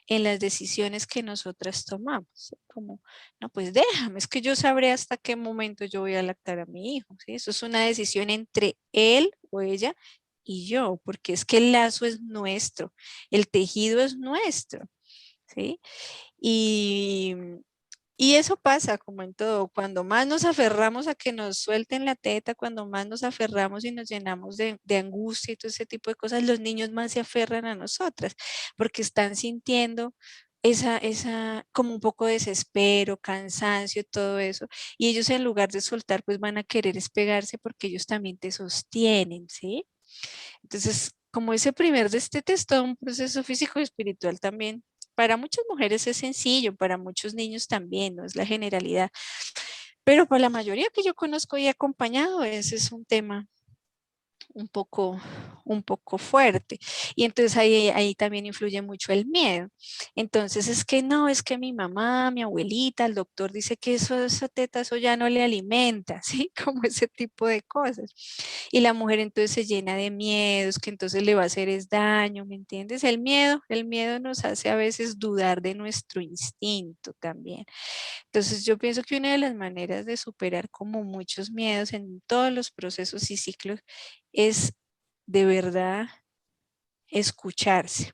en las decisiones que nosotras tomamos. ¿Sí? Como, no, pues déjame, es que yo sabré hasta qué momento yo voy a lactar a mi hijo. ¿Sí? Eso es una decisión entre él o ella y yo, porque es que el lazo es nuestro, el tejido es nuestro. ¿Sí? Y, y eso pasa como en todo, cuando más nos aferramos a que nos suelten la teta, cuando más nos aferramos y nos llenamos de angustia y todo ese tipo de cosas, los niños más se aferran a nosotras, porque están sintiendo como un poco de desespero, cansancio, todo eso, y ellos en lugar de soltar, pues van a querer despegarse porque ellos también te sostienen, ¿sí? Entonces, como ese primer destete es todo un proceso físico y espiritual también. Para muchas mujeres es sencillo, para muchos niños también, no es la generalidad, pero para la mayoría que yo conozco y he acompañado, ese es un tema un poco, un poco fuerte. Y entonces ahí también influye mucho el miedo. Entonces es que no, es que mi mamá, mi abuelita, el doctor dice que esa teta, eso ya no le alimenta, ¿sí? Como ese tipo de cosas. Y la mujer entonces se llena de miedos, que entonces le va a hacer es daño, ¿me entiendes? El miedo nos hace a veces dudar de nuestro instinto también. Entonces yo pienso que una de las maneras de superar como muchos miedos en todos los procesos y ciclos es de verdad escucharse,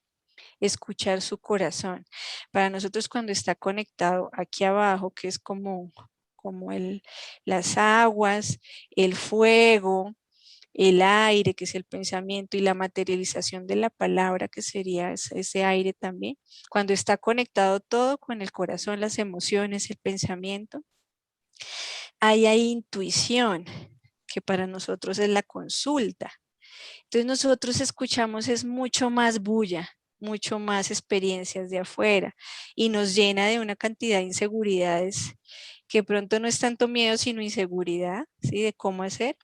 escuchar su corazón. Para nosotros cuando está conectado aquí abajo, que es como las aguas, el fuego, el aire, que es el pensamiento, y la materialización de la palabra, que sería ese aire también. Cuando está conectado todo con el corazón, las emociones, el pensamiento, ahí hay intuición, que para nosotros es la consulta. Entonces nosotros escuchamos es mucho más bulla, mucho más experiencias de afuera y nos llena de una cantidad de inseguridades que pronto no es tanto miedo, sino inseguridad, ¿sí? De cómo hacer.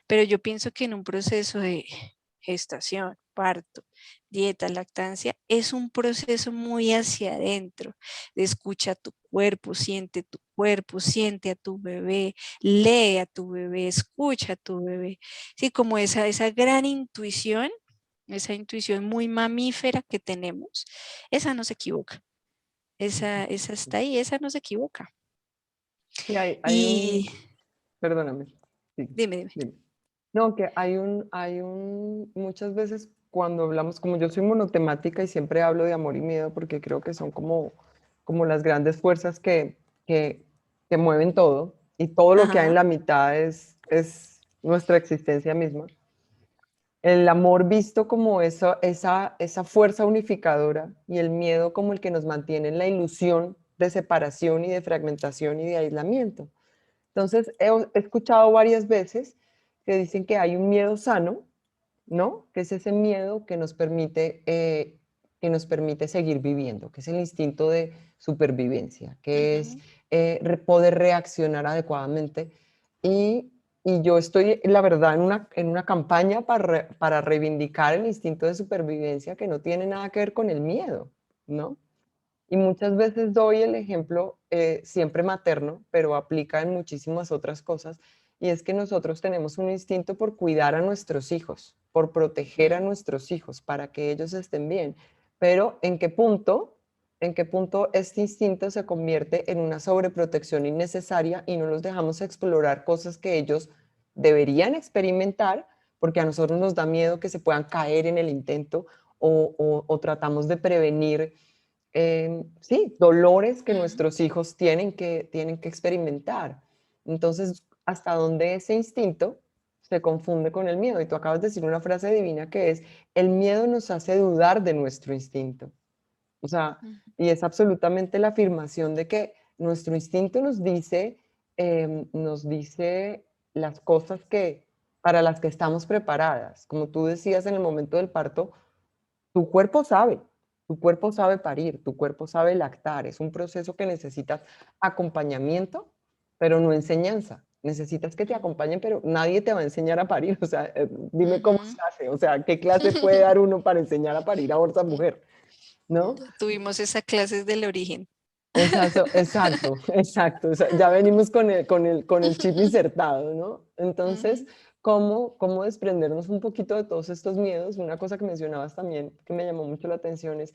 Pero yo pienso que en un proceso de gestación, parto, dieta, lactancia, es un proceso muy hacia adentro, de escucha tu cuerpo, siente a tu bebé, lee a tu bebé, escucha a tu bebé. Sí, como esa gran intuición, esa intuición muy mamífera que tenemos, esa no se equivoca. Esa está ahí, esa no se equivoca. Y hay Y un, perdóname, sí, dime. dime. No, que muchas veces cuando hablamos, como yo soy monotemática y siempre hablo de amor y miedo porque creo que son como las grandes fuerzas que, que mueven todo y todo lo que hay en Ajá. la mitad es nuestra existencia misma. El amor visto como esa fuerza unificadora y el miedo como el que nos mantiene en la ilusión de separación y de fragmentación y de aislamiento. Entonces, he escuchado varias veces que dicen que hay un miedo sano, ¿no? Que es ese miedo que nos permite seguir viviendo, que es el instinto de supervivencia, que es Ujú. poder reaccionar adecuadamente. Y, y yo estoy, la verdad, en una campaña para reivindicar el instinto de supervivencia que no tiene nada que ver con el miedo, ¿no? Y muchas veces doy el ejemplo siempre materno, pero aplica en muchísimas otras cosas, y es que nosotros tenemos un instinto por cuidar a nuestros hijos, por proteger a Ujú. nuestros hijos, para que ellos estén bien. Pero en qué punto este instinto se convierte en una sobreprotección innecesaria y no los dejamos explorar cosas que ellos deberían experimentar, porque a nosotros nos da miedo que se puedan caer en el intento o tratamos de prevenir sí, dolores que Ujú. nuestros hijos tienen que experimentar. Entonces, hasta dónde ese instinto se confunde con el miedo. Y tú acabas de decir una frase divina que es, el miedo nos hace dudar de nuestro instinto. O sea, Ujú. y es absolutamente la afirmación de que nuestro instinto nos dice las cosas para las que estamos preparadas. Como tú decías en el momento del parto, tu cuerpo sabe, tu cuerpo sabe parir, tu cuerpo sabe lactar. Es un proceso que necesitas acompañamiento, pero no enseñanza. Necesitas que te acompañen, pero nadie te va a enseñar a parir. O sea, dime cómo Ujú. se hace. O sea, ¿qué clase puede dar uno para enseñar a parir a otra mujer? ¿No? Ya tuvimos esas clases del origen. Exacto, exacto, exacto. O sea, ya venimos con el chip insertado, ¿no? Entonces, Ujú. ¿cómo desprendernos un poquito de todos estos miedos? Una cosa que mencionabas también que me llamó mucho la atención es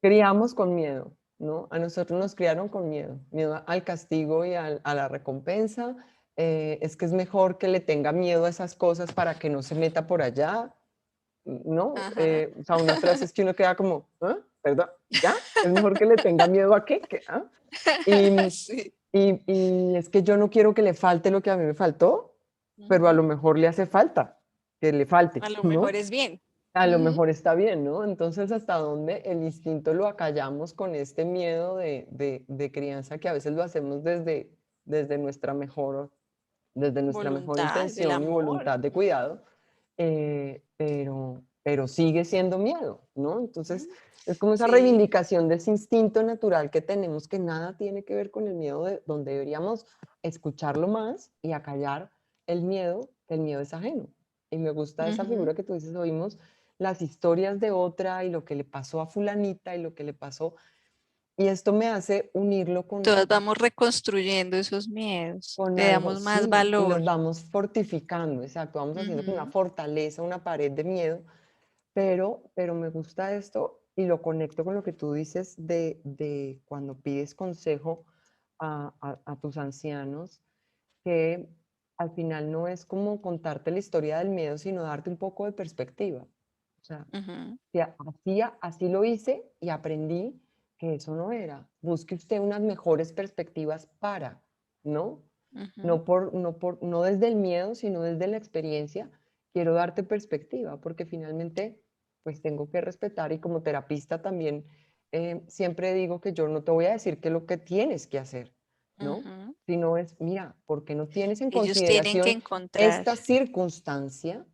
criamos con miedo, ¿no? A nosotros nos criaron con miedo, miedo al castigo y a la recompensa. Es que es mejor que le tenga miedo a esas cosas para que no se meta por allá, ¿no? Ajá. O sea, unas frases que uno queda como, ¿ah? ¿Perdón? ¿Ya? Es mejor que le tenga miedo a qué, ¿Ah? Y, Sí. y es que yo no quiero que le falte lo que a mí me faltó, pero a lo Ujú. mejor le hace falta que le falte, A lo mejor ¿no? es bien. A lo Ujú. mejor está bien, ¿no? Entonces, ¿hasta dónde el instinto lo acallamos con este miedo de crianza que a veces lo hacemos desde nuestra mejor Voluntad, del intención y amor. voluntad de cuidado, pero sigue siendo miedo, ¿no? Entonces, Ujú. es como esa Sí. reivindicación de ese instinto natural que tenemos que nada tiene que ver con el miedo, donde deberíamos escucharlo más y acallar el miedo, que el miedo es ajeno. Y me gusta esa Ujú. figura que tú dices, oímos las historias de otra y lo que le pasó a fulanita y lo que le pasó, y esto me hace unirlo Todas vamos reconstruyendo esos miedos. con Le algo, damos más sí, y valor. los vamos fortificando, exacto, vamos haciendo como una Ujú. fortaleza, una pared de miedo, pero me gusta esto y lo conecto con lo que tú dices de cuando pides consejo a tus ancianos, que al final no es como contarte la historia del miedo, sino darte un poco de perspectiva. O sea, Ujú. que así lo hice y aprendí que eso no era. Busque usted unas mejores perspectivas para, ¿no? Ujú. No desde el miedo, sino desde la experiencia. Quiero darte perspectiva, porque finalmente, pues tengo que respetar y como terapista también siempre digo que yo no te voy a decir qué es lo que tienes que hacer, ¿no? Ujú. Sino es, mira, ¿por qué no tienes en Ellos tienen que consideración encontrar. esta circunstancia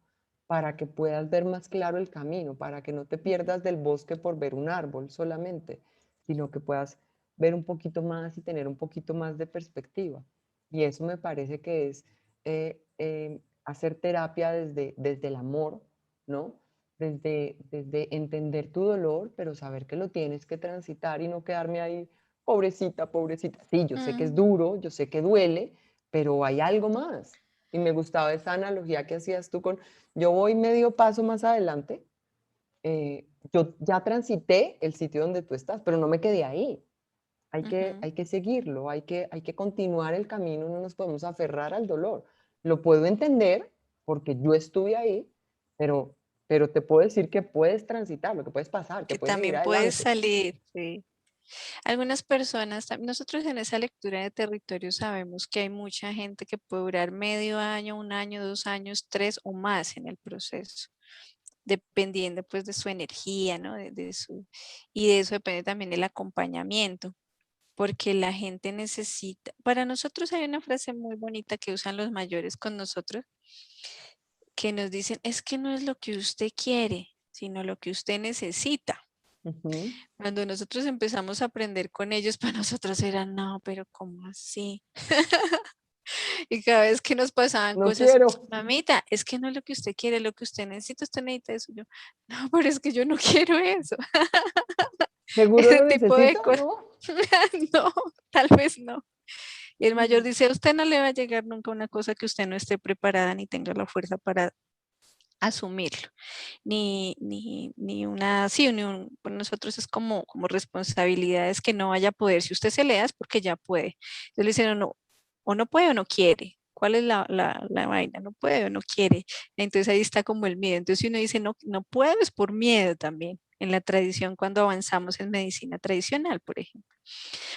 para que puedas ver más claro el camino, para que no te Ujú. pierdas del bosque por ver un árbol solamente, sino que puedas ver un poquito más y tener un poquito más de perspectiva? Y eso me parece que es hacer terapia desde el amor, ¿no? Desde entender tu dolor, pero saber que lo tienes que transitar y no quedarme ahí, pobrecita, pobrecita. Sí, yo sé que es Mm. duro, yo sé que duele, pero hay algo más. Y me gustaba esa analogía que hacías tú con, yo voy medio paso más adelante, yo ya transité el sitio donde tú estás, pero no me quedé ahí. Ujú. Hay que seguirlo, hay que continuar el camino, no nos podemos aferrar al dolor. Lo puedo entender porque yo estuve ahí, pero, pero te puedo decir que puedes transitarlo, que puedes pasar, que Que puedes seguir también puedes adelante. salir. Sí. Algunas personas, nosotros en esa lectura de territorio sabemos que hay mucha gente que puede durar medio año, un año, 2 años, tres o más en el proceso, dependiendo pues de su energía, ¿no? Y de eso depende también el acompañamiento, porque la gente necesita, para nosotros hay una frase muy bonita que usan los mayores con nosotros, que nos dicen, es que no es lo que usted quiere, sino lo que usted necesita. Ujú. Cuando nosotros empezamos a aprender con ellos, para nosotros era, no, pero ¿cómo así? Y cada vez que nos pasaban No cosas, quiero, mamita, es que no es lo que usted quiere, es lo que usted necesita eso. Yo, no, pero es que yo no quiero eso. seguro Ese lo tipo de necesito, cosas, ¿no? no, tal vez no. Y el mayor Mm. dice, a usted no le va a llegar nunca una cosa que usted no esté preparada ni tenga la fuerza para asumirlo. Ni una, sí, por nosotros es como responsabilidades que no vaya a poder. Si usted se le da es porque ya puede. Entonces le dicen, no, o no puede o no quiere. ¿Cuál es la vaina? No puede o no quiere. Entonces ahí está como el miedo. Entonces si uno dice, no, no puedo, es por miedo también. En la tradición, cuando avanzamos en medicina tradicional, por ejemplo.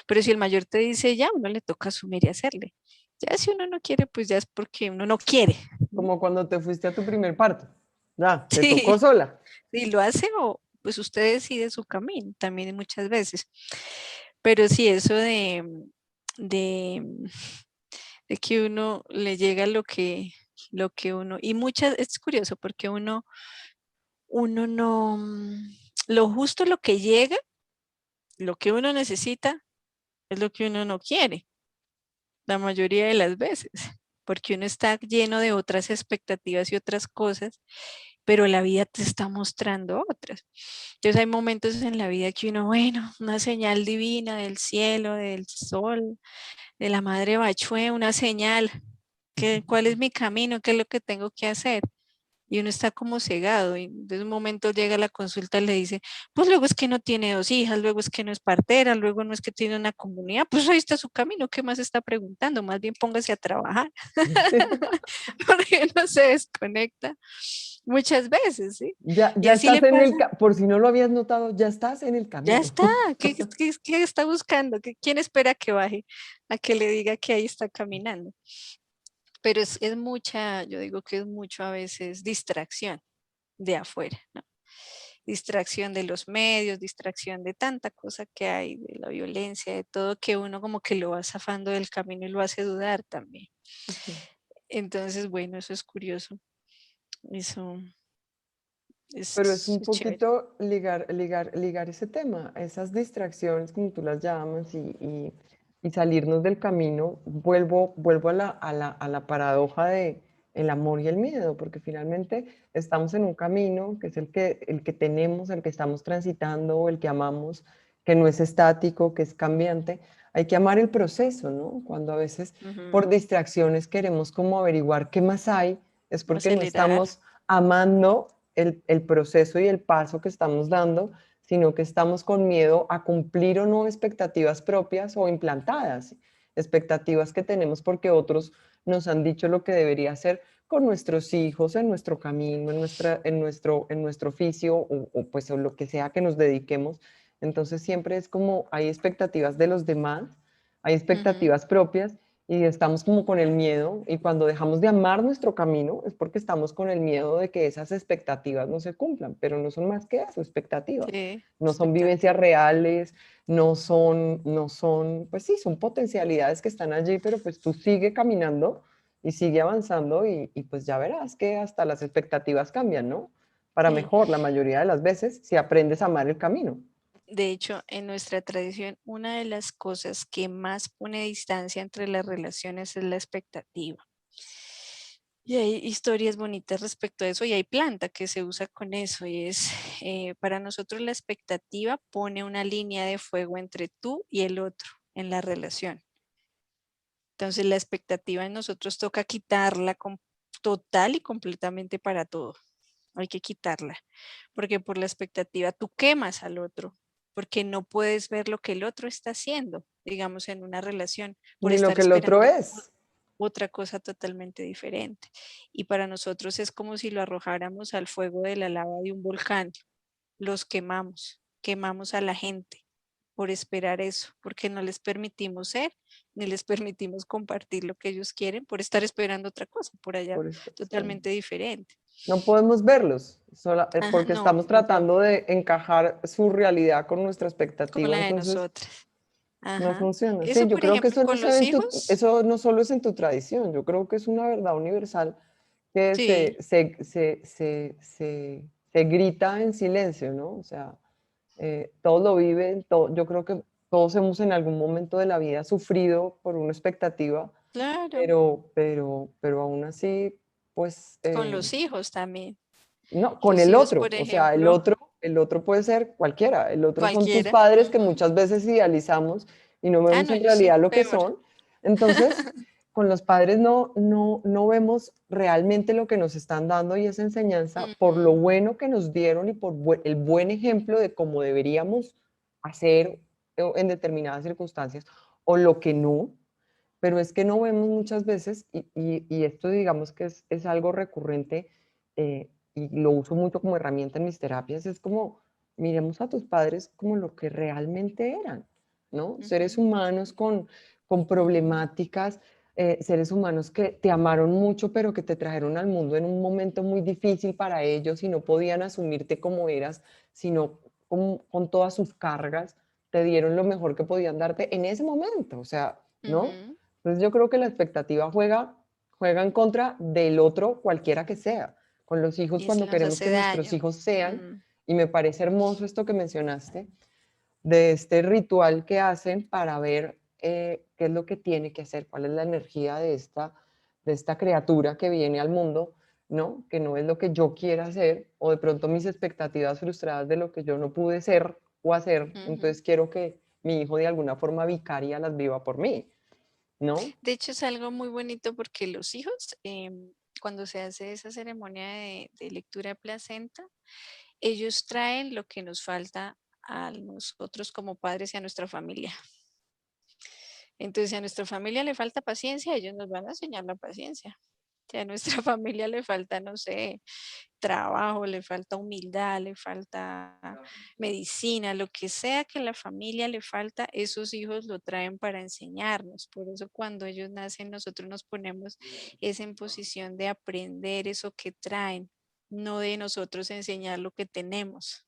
Pero si el mayor te dice ya, uno le toca asumir y hacerle. Ya si uno no quiere, pues ya es porque uno no quiere. ¿No? Como cuando te fuiste a tu primer parto. Ya, te tocó Sí. sola. Si lo hace o pues usted decide su camino también muchas veces. Pero sí, eso de, de que uno le llega lo que uno, y muchas, es curioso porque uno no, lo justo lo que llega, lo que uno necesita, es lo que uno no quiere, la mayoría de las veces, porque uno está lleno de otras expectativas y otras cosas, pero la vida te está mostrando otras. Entonces hay momentos en la vida que uno, bueno, una señal divina del cielo, del sol, de la madre Bachue, una señal, ¿cuál es mi camino? ¿Qué es lo que tengo que hacer? y uno está como cegado y de un momento llega a la consulta y le dice, pues luego es que no tiene 2 hijas, luego es que no es partera, luego no es que tiene una comunidad, pues ahí está su camino, ¿qué más está preguntando? Más bien póngase a trabajar, Sí. porque no se desconecta muchas veces, ¿sí? Ya, Y ya así estás le en pasa, por si no lo habías notado, ya estás en el ya camino. está, ¿qué está buscando? ¿Quién espera que baje a que le diga que ahí está caminando? Pero es mucha, yo digo que es mucho a veces distracción de afuera, ¿no? Distracción de los medios, distracción de tanta cosa que hay, de la violencia, de todo, que uno como que lo va zafando del camino y lo hace dudar también. Entonces, bueno, eso es curioso, eso Pero es un es chévere. poquito ligar ese tema, esas distracciones, como tú las llamas, y salirnos del camino. Vuelvo a la paradoja de el amor y el miedo, porque finalmente estamos en un camino que es el que tenemos, el que estamos transitando, el que amamos, que no es estático, que es cambiante. Hay que amar el proceso, ¿no? Cuando a veces por Ujú. distracciones queremos como averiguar qué más hay, es porque no Acelerar. estamos amando el proceso y el paso que estamos dando, sino que estamos con miedo a cumplir o no expectativas propias o implantadas, expectativas que tenemos porque otros nos han dicho lo que debería ser con nuestros hijos, en nuestro camino, en nuestro oficio o pues o lo que sea que nos dediquemos. Entonces siempre es como hay expectativas de los demás, hay Ujú. expectativas propias y estamos como con el miedo, y cuando dejamos de amar nuestro camino es porque estamos con el miedo de que esas expectativas no se cumplan, pero no son más que eso, expectativas. Sí, No son vivencias expectativa. reales, no son, pues sí, son potencialidades que están allí, pero pues tú sigue caminando y sigue avanzando y pues ya verás que hasta las expectativas cambian, ¿no? Para Sí. mejor la mayoría de las veces si aprendes a amar el camino. De hecho, en nuestra tradición, una de las cosas que más pone distancia entre las relaciones es la expectativa. Y hay historias bonitas respecto a eso y hay planta que se usa con eso y es, para nosotros la expectativa pone una línea de fuego entre tú y el otro en la relación. Entonces la expectativa en nosotros toca quitarla total y completamente para todo. Hay que quitarla, porque por la expectativa tú quemas al otro, porque no puedes ver lo que el otro está haciendo, digamos, en una relación, por Ni lo estar que el otro esperando es. otra cosa totalmente diferente. Y para nosotros es como si lo arrojáramos al fuego de la lava de un volcán. Los quemamos, quemamos a la gente por esperar eso, porque no les permitimos ser, ni les permitimos compartir lo que ellos quieren por estar esperando otra cosa por allá, Por esto, sí. totalmente diferente. No podemos verlos, Ajá, porque no, estamos no podemos, tratando de encajar su realidad con nuestra como expectativa, la de entonces nosotras. no Ajá. funciona. Sí, Eso, yo por creo que ejemplo, eso no con se ve los hijos, eso no solo es en tu tradición, yo creo que es una verdad universal que sí, se grita en silencio, ¿no? O sea, todos lo viven, yo creo que todos hemos en algún momento de la vida sufrido por una expectativa, claro, pero aún así, pues con los hijos también. no, con Los el hijos, otro, por o sea, el ejemplo, otro, el otro puede ser cualquiera, el otro son tus cualquiera. padres que Ujú. muchas veces idealizamos y no Ah, vemos no, en yo sí, realidad lo que peor. son. Entonces, con los padres no vemos realmente lo que nos están dando y esa enseñanza por lo Ujú, bueno que nos dieron y por el buen ejemplo de cómo deberíamos hacer en determinadas circunstancias o lo que no, pero es que no vemos muchas veces, y esto digamos que es algo recurrente, y lo uso mucho como herramienta en mis terapias, es como, miremos a tus padres como lo que realmente eran, ¿no? Seres ujú, humanos con ujú. problemáticas, seres humanos que te amaron mucho, pero que te trajeron al mundo en un momento muy difícil para ellos y no podían asumirte como eras, sino con todas sus cargas, te dieron lo mejor que podían darte en ese momento, o sea, ¿no? Ujú. Entonces yo creo que la expectativa juega en contra del otro, cualquiera que sea. Con los hijos, Y eso cuando nos queremos hace que nuestros daño. hijos sean, Mm. y me parece hermoso esto que mencionaste, de este ritual que hacen para ver qué es lo que tiene que hacer, cuál es la energía de esta criatura que viene al mundo, ¿no? Que no es lo que yo quiera hacer, o de pronto mis expectativas frustradas de lo que yo no pude ser o hacer, Ujú. entonces quiero que mi hijo de alguna forma vicaria las viva por mí, ¿no? De hecho, es algo muy bonito porque los hijos, cuando se hace esa ceremonia de lectura de placenta, ellos traen lo que nos falta a nosotros como padres y a nuestra familia. Entonces, si a nuestra familia le falta paciencia, ellos nos van a enseñar la paciencia. Si a nuestra familia le falta, no sé, trabajo, le falta humildad, le falta medicina, lo que sea que a la familia le falta, esos hijos lo traen para enseñarnos. Por eso cuando ellos nacen, nosotros nos ponemos es en posición de aprender eso que traen, no de nosotros enseñar lo que tenemos,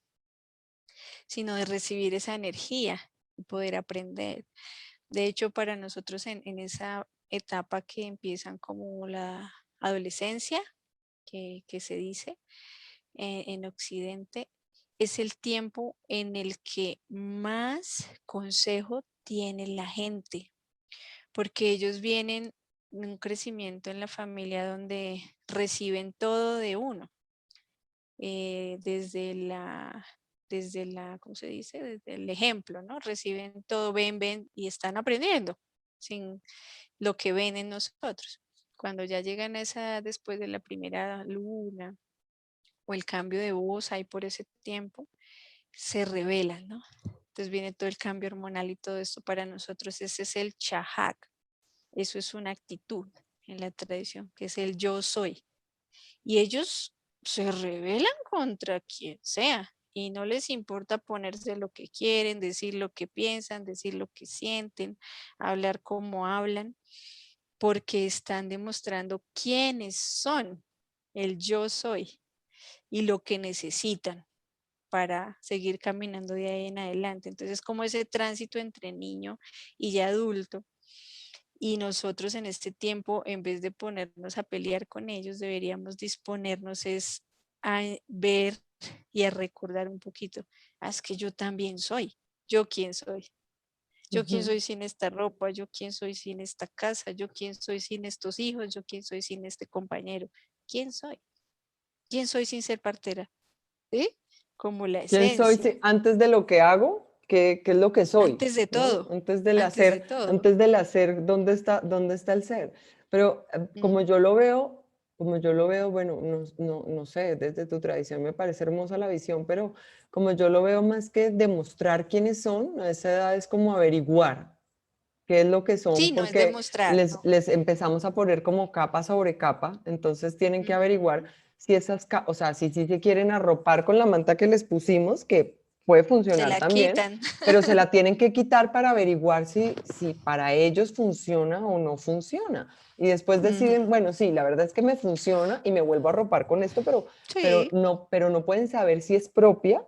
sino de recibir esa energía y poder aprender. De hecho, para nosotros en esa etapa que empiezan como la adolescencia, que se dice en Occidente, es el tiempo en el que más consejo tiene la gente, porque ellos vienen de un crecimiento en la familia donde reciben todo de uno, desde la, ¿cómo se dice? Desde el ejemplo, ¿no? Reciben todo, ven y están aprendiendo sin lo que ven en nosotros. Cuando ya llegan a esa, después de la primera luna o el cambio de voz ahí por ese tiempo, se revelan, ¿no? Entonces viene todo el cambio hormonal y todo esto para nosotros. Ese es el chahak. Eso es una actitud en la tradición, que es el yo soy. Y ellos se rebelan contra quien sea y no les importa ponerse lo que quieren, decir lo que piensan, decir lo que sienten, hablar como hablan, porque están demostrando quiénes son, el yo soy y lo que necesitan para seguir caminando de ahí en adelante. Entonces, como ese tránsito entre niño y ya adulto, y nosotros en este tiempo, en vez de ponernos a pelear con ellos, deberíamos disponernos es a ver y a recordar un poquito, es que yo también soy, yo quién soy, yo quién Ujú. soy sin esta ropa, yo quién soy sin esta casa, yo quién soy sin estos hijos, yo quién soy sin este compañero, quién soy sin ser partera, ¿sí? Como la ¿Quién soy esencia, antes de lo que hago? ¿Qué es lo que soy? antes de ¿No? todo, antes de todo. Antes del hacer, dónde está el ser? Pero como yo lo veo, bueno, no sé, desde tu tradición me parece hermosa la visión, pero como yo lo veo más que demostrar quiénes son, a esa edad es como averiguar qué es lo que son, Sí, no es porque demostrar. les empezamos a poner como capa sobre capa, entonces tienen que averiguar Ujú. si o sea, si se quieren arropar con la manta que les pusimos, que puede Se funcionar la también, quitan. pero se la tienen que quitar para averiguar si para ellos funciona o no funciona. Y después deciden, Ujú. bueno, sí, la verdad es que me funciona y me vuelvo a arropar con esto, Sí, pero no pueden saber si es propia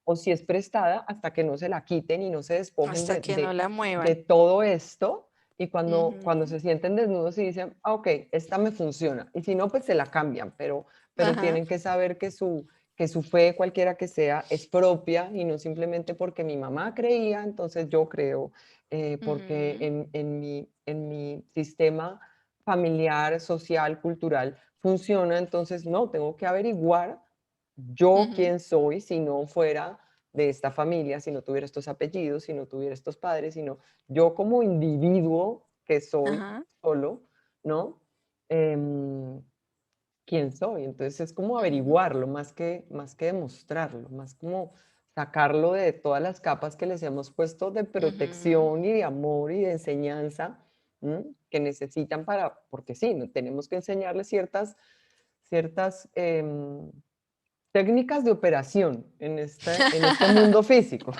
o si es prestada hasta que no se la quiten y no se despojen hasta que no la de muevan. todo esto. Y cuando Ujú. se sienten desnudos y dicen, ah, ok, esta me funciona. Y si no, pues se la cambian, pero Ajá. tienen que saber que su fe, cualquiera que sea, es propia y no simplemente porque mi mamá creía, entonces yo creo, porque Ujú. en mi sistema familiar, social, cultural, funciona, entonces no, tengo que averiguar yo Ujú. quién soy si no fuera de esta familia, si no tuviera estos apellidos, si no tuviera estos padres, sino yo como individuo que soy Ajá. solo, ¿no? Em, ¿Quién soy? Entonces es como Ujú. averiguarlo, más que demostrarlo, más como sacarlo de todas las capas que les hemos puesto de Ujú. protección y de amor y de enseñanza, que necesitan porque sí, no, tenemos que enseñarles ciertas técnicas de operación en este mundo físico,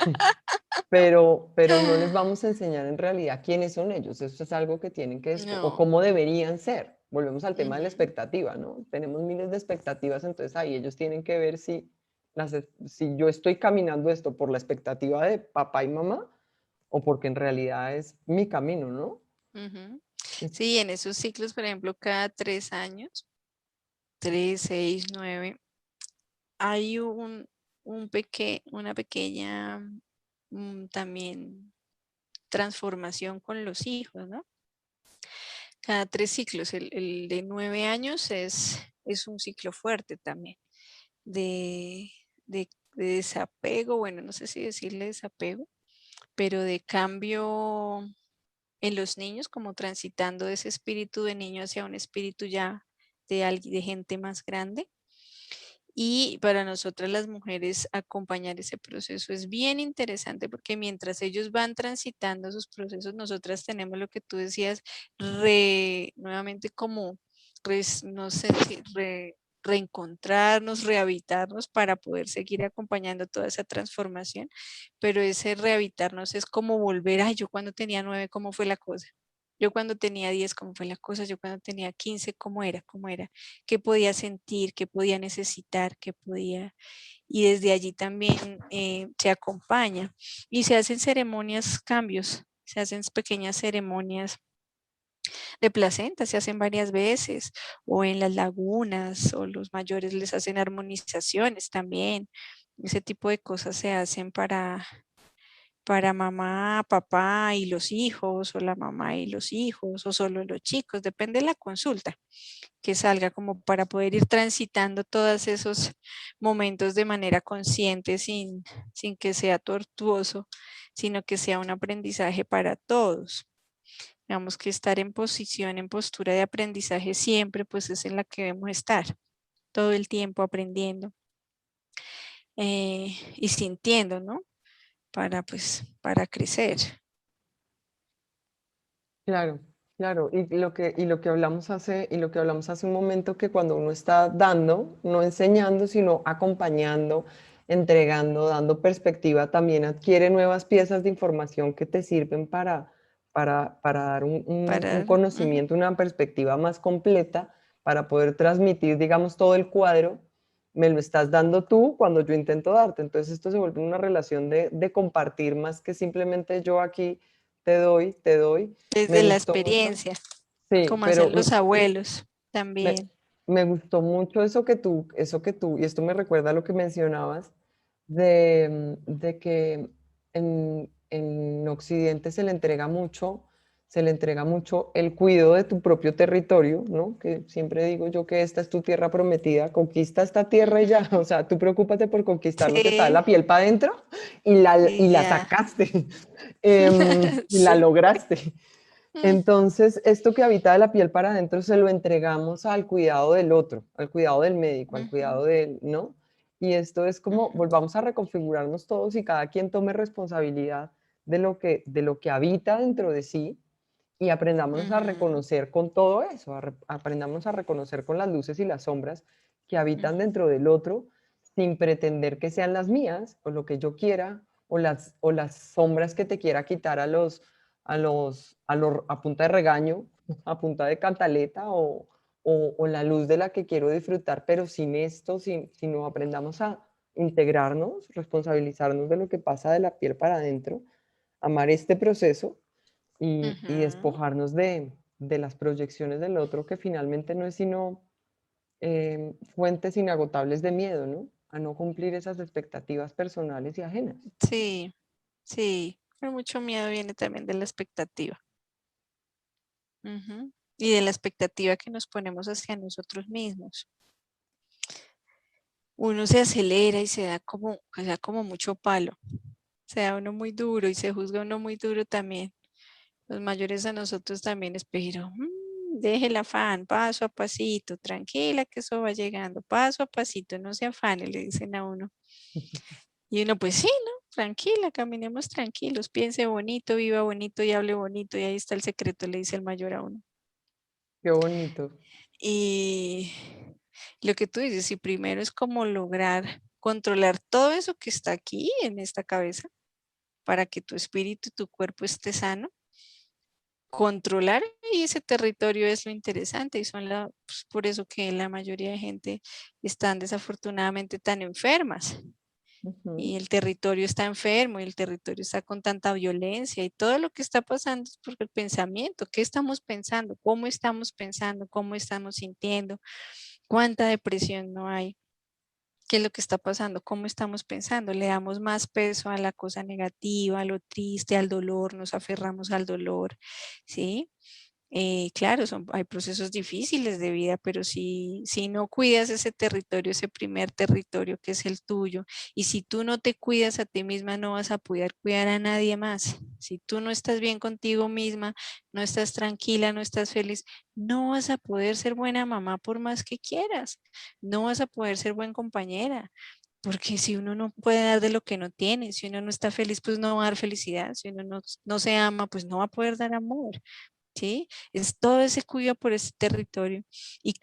pero no les vamos a enseñar en realidad quiénes son ellos. Eso es algo que tienen que, o No. cómo deberían ser. Volvemos al tema de la Ujú. expectativa, ¿no? Tenemos miles de expectativas, entonces ahí ellos tienen que ver si yo estoy caminando esto por la expectativa de papá y mamá o porque en realidad es mi camino, ¿no? Ujú. Es- Sí, en esos ciclos, por ejemplo, cada 3 años, 3, 6, 9, hay una pequeña también transformación con los hijos, ¿no? Cada 3 ciclos, el de 9 años es un ciclo fuerte también, de, de desapego, bueno, no sé si decirle desapego, pero de cambio en los niños, como transitando de ese espíritu de niño hacia un espíritu ya de gente más grande. Y para nosotras las mujeres acompañar ese proceso es bien interesante porque mientras ellos van transitando sus procesos, nosotras tenemos lo que tú decías, nuevamente como, no sé si reencontrarnos, rehabitarnos para poder seguir acompañando toda esa transformación, pero ese rehabitarnos es como volver, ay, yo cuando tenía 9, ¿cómo fue la cosa? Yo cuando tenía 10, ¿cómo fue la cosa? Yo cuando tenía 15, ¿cómo era? ¿Cómo era? ¿Qué podía sentir? ¿Qué podía necesitar? ¿Qué podía? Y desde allí también se acompaña y se hacen ceremonias, cambios, se hacen pequeñas ceremonias de placenta, se hacen varias veces, o en las lagunas, o los mayores les hacen armonizaciones también. Ese tipo de cosas se hacen para mamá, papá y los hijos, o la mamá y los hijos, o solo los chicos, depende de la consulta que salga, como para poder ir transitando todos esos momentos de manera consciente, sin que sea tortuoso, sino que sea un aprendizaje para todos. Digamos que estar en posición, en postura de aprendizaje siempre, pues es en la que debemos estar, todo el tiempo aprendiendo y sintiendo, ¿no? Pues, para crecer. Claro, claro. Y lo que hablamos hace un momento, que cuando uno está dando, no enseñando, sino acompañando, entregando, dando perspectiva, también adquiere nuevas piezas de información que te sirven para dar un Ujú, conocimiento, una perspectiva más completa, para poder transmitir, digamos, todo el cuadro. Me lo estás dando tú cuando yo intento darte. Entonces esto se vuelve una relación de compartir más que simplemente yo aquí te doy. Me desde la gustó mucho, experiencia, sí, como pero hacen los abuelos me, también. me gustó mucho eso que tú, y esto me recuerda a lo que mencionabas, de que en Occidente se le entrega mucho el cuidado de tu propio territorio, ¿no? Que siempre digo yo que esta es tu tierra prometida, conquista esta tierra y ya, o sea, tú preocúpate por conquistar lo que está de Sí, la piel para adentro y y la ya. sacaste, y la Sí. lograste. Mm, Entonces, esto que habita de la piel para adentro se lo entregamos al cuidado del otro, al cuidado del médico, al ujú, cuidado del, ¿no? Y esto es como ujú, volvamos a reconfigurarnos todos y cada quien tome responsabilidad de lo que habita dentro de sí y aprendamos a ujú, reconocer con todo eso, aprendamos a reconocer con las luces y las sombras que habitan ujú, dentro del otro sin pretender que sean las mías o lo que yo quiera o las sombras que te quiera quitar a punta de regaño, a punta de cantaleta o la luz de la que quiero disfrutar, pero sin esto, si no aprendamos a integrarnos, responsabilizarnos de lo que pasa de la piel para adentro, amar este proceso y ujú. despojarnos de las proyecciones del otro, que finalmente no es sino fuentes inagotables de miedo, ¿no? A no cumplir esas expectativas personales y ajenas. Sí, sí, pero mucho miedo viene también de la expectativa. Ujú, y de la expectativa que nos ponemos hacia nosotros mismos. Uno se acelera y se da como mucho palo, se da uno muy duro y se juzga uno muy duro también. Los mayores a nosotros también es, pero deje el afán, paso a pasito, tranquila que eso va llegando, paso a pasito, no se afane, le dicen a uno. Y uno, pues sí, ¿no? Tranquila, caminemos tranquilos, piense bonito, viva bonito y hable bonito, y ahí está el secreto, le dice el mayor a uno. Qué bonito. Y lo que tú dices, si primero es como lograr controlar todo eso que está aquí en esta cabeza para que tu espíritu y tu cuerpo esté sano, controlar y ese territorio es lo interesante y pues, por eso que la mayoría de gente están desafortunadamente tan enfermas Ujú. y el territorio está enfermo y el territorio está con tanta violencia y todo lo que está pasando es porque el pensamiento, ¿qué estamos pensando, cómo estamos sintiendo, cuánta depresión no hay? ¿Qué es lo que está pasando? ¿Cómo estamos pensando? Le damos más peso a la cosa negativa, a lo triste, al dolor, nos aferramos al dolor, ¿sí? Claro, hay procesos difíciles de vida, pero si no cuidas ese territorio, ese primer territorio que es el tuyo, y si tú no te cuidas a ti misma, no vas a poder cuidar a nadie más. Si tú no estás bien contigo misma, no estás tranquila, no estás feliz, no vas a poder ser buena mamá por más que quieras. No vas a poder ser buena compañera. Porque si uno no puede dar de lo que no tiene, si uno no está feliz, pues no va a dar felicidad. Si uno no se ama, pues no va a poder dar amor. ¿Sí? Es todo ese cuidado por ese territorio y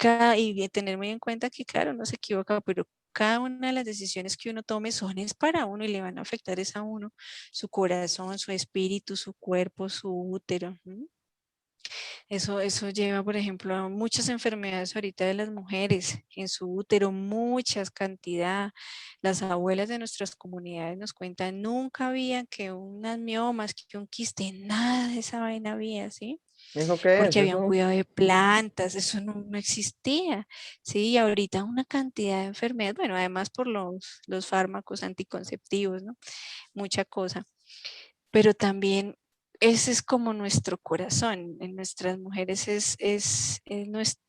de tener muy en cuenta que, claro, no se equivoca, pero cada una de las decisiones que uno tome son es para uno y le van a afectar es a uno, su corazón, su espíritu, su cuerpo, su útero. ¿M? Eso lleva, por ejemplo, a muchas enfermedades ahorita de las mujeres en su útero, muchas cantidad. Las abuelas de nuestras comunidades nos cuentan, nunca había que unas miomas, que un quiste, nada de esa vaina había, ¿sí? ¿Eso qué es? Porque había un Eso, cuidado de plantas, eso no existía, ¿sí? Y ahorita una cantidad de enfermedades, bueno, además por los fármacos anticonceptivos, ¿no? Mucha cosa, pero también ese es como nuestro corazón, en nuestras mujeres es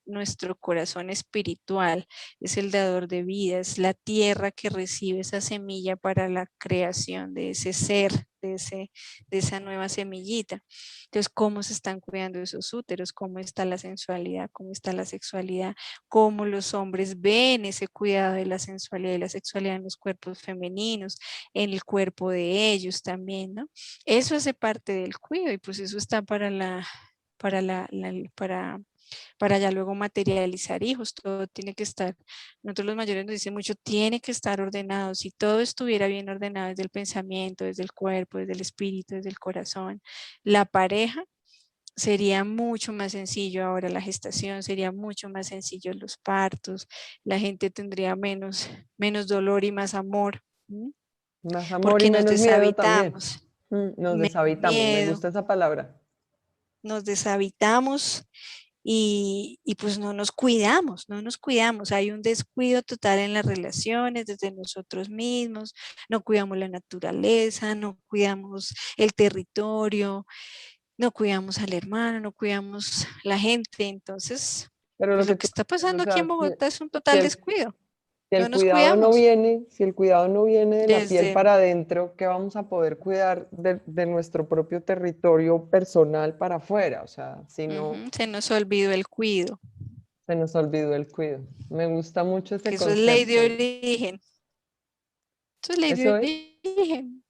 nuestro corazón espiritual, es el dador de vida, es la tierra que recibe esa semilla para la creación de ese ser, de esa nueva semillita. Entonces, ¿cómo se están cuidando esos úteros? ¿Cómo está la sensualidad? ¿Cómo está la sexualidad? ¿Cómo los hombres ven ese cuidado de la sensualidad y la sexualidad en los cuerpos femeninos, en el cuerpo de ellos también, ¿no? Eso hace parte del cuidado y pues eso está para para ya luego materializar hijos, todo tiene que estar, nosotros los mayores nos dicen mucho, tiene que estar ordenado, si todo estuviera bien ordenado desde el pensamiento, desde el cuerpo, desde el espíritu, desde el corazón, la pareja sería mucho más sencillo ahora la gestación, sería mucho más sencillo los partos, la gente tendría menos dolor y más amor, ¿m? más amor y Porque nos menos miedo también. deshabitamos, Nos menos deshabitamos, me miedo, gusta esa palabra. nos deshabitamos y pues no nos cuidamos, hay un descuido total en las relaciones desde nosotros mismos, no cuidamos la naturaleza, no cuidamos el territorio, no cuidamos al hermano, no cuidamos la gente, entonces Pero lo pues lo que que tú está dices, o pasando aquí sea, en Bogotá es un si total el, descuido, si no el nos cuidado no cuidamos viene, si el cuidado no viene de la piel desde, para adentro, ¿qué vamos a poder cuidar de nuestro propio territorio personal para afuera? O sea, si no, se nos olvidó el cuido, se nos olvidó el cuidado. Me gusta mucho ese que eso es ley de concepto. origen, eso es ley Eso de es. origen.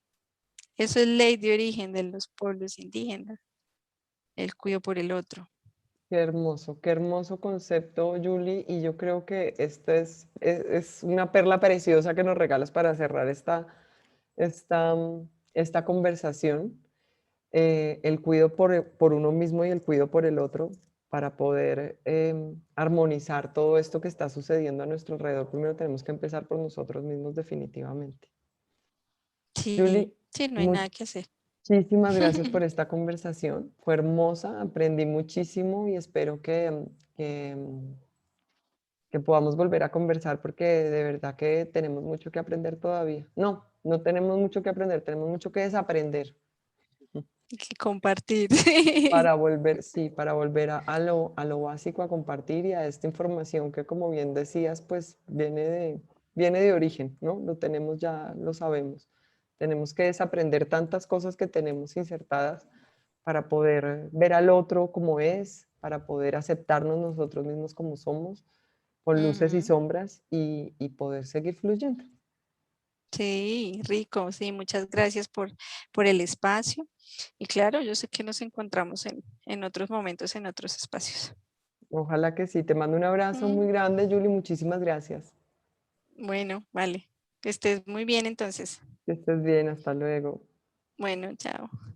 Eso es ley de origen de los pueblos indígenas, el cuidado por el otro. Qué hermoso concepto, Julie. Y yo creo que esta es una perla preciosa que nos regalas para cerrar esta conversación. El cuidado por uno mismo y el cuidado por el otro para poder armonizar todo esto que está sucediendo a nuestro alrededor. Primero tenemos que empezar por nosotros mismos definitivamente. Sí, Julie, sí, no hay nada que hacer. muchísimas gracias por esta conversación. Fue hermosa, aprendí muchísimo y espero que podamos volver a conversar porque de verdad que tenemos mucho que aprender todavía. No, no tenemos mucho que aprender, tenemos mucho que desaprender Hay que compartir. para volver, sí, para volver a lo básico, a compartir y a esta información que, como bien decías, pues viene de origen, ¿no? Lo tenemos ya, lo sabemos. Tenemos que desaprender tantas cosas que tenemos insertadas para poder ver al otro como es, para poder aceptarnos nosotros mismos como somos, con luces y Ujú. sombras y poder seguir fluyendo. Sí, rico, sí, muchas gracias por el espacio. Y claro, yo sé que nos encontramos en otros momentos, en otros espacios. Ojalá que sí. Te mando un abrazo muy Mm, grande, Julie. Muchísimas gracias. bueno, vale. Que estés muy bien entonces. Que estés bien. Hasta luego. Bueno, chao.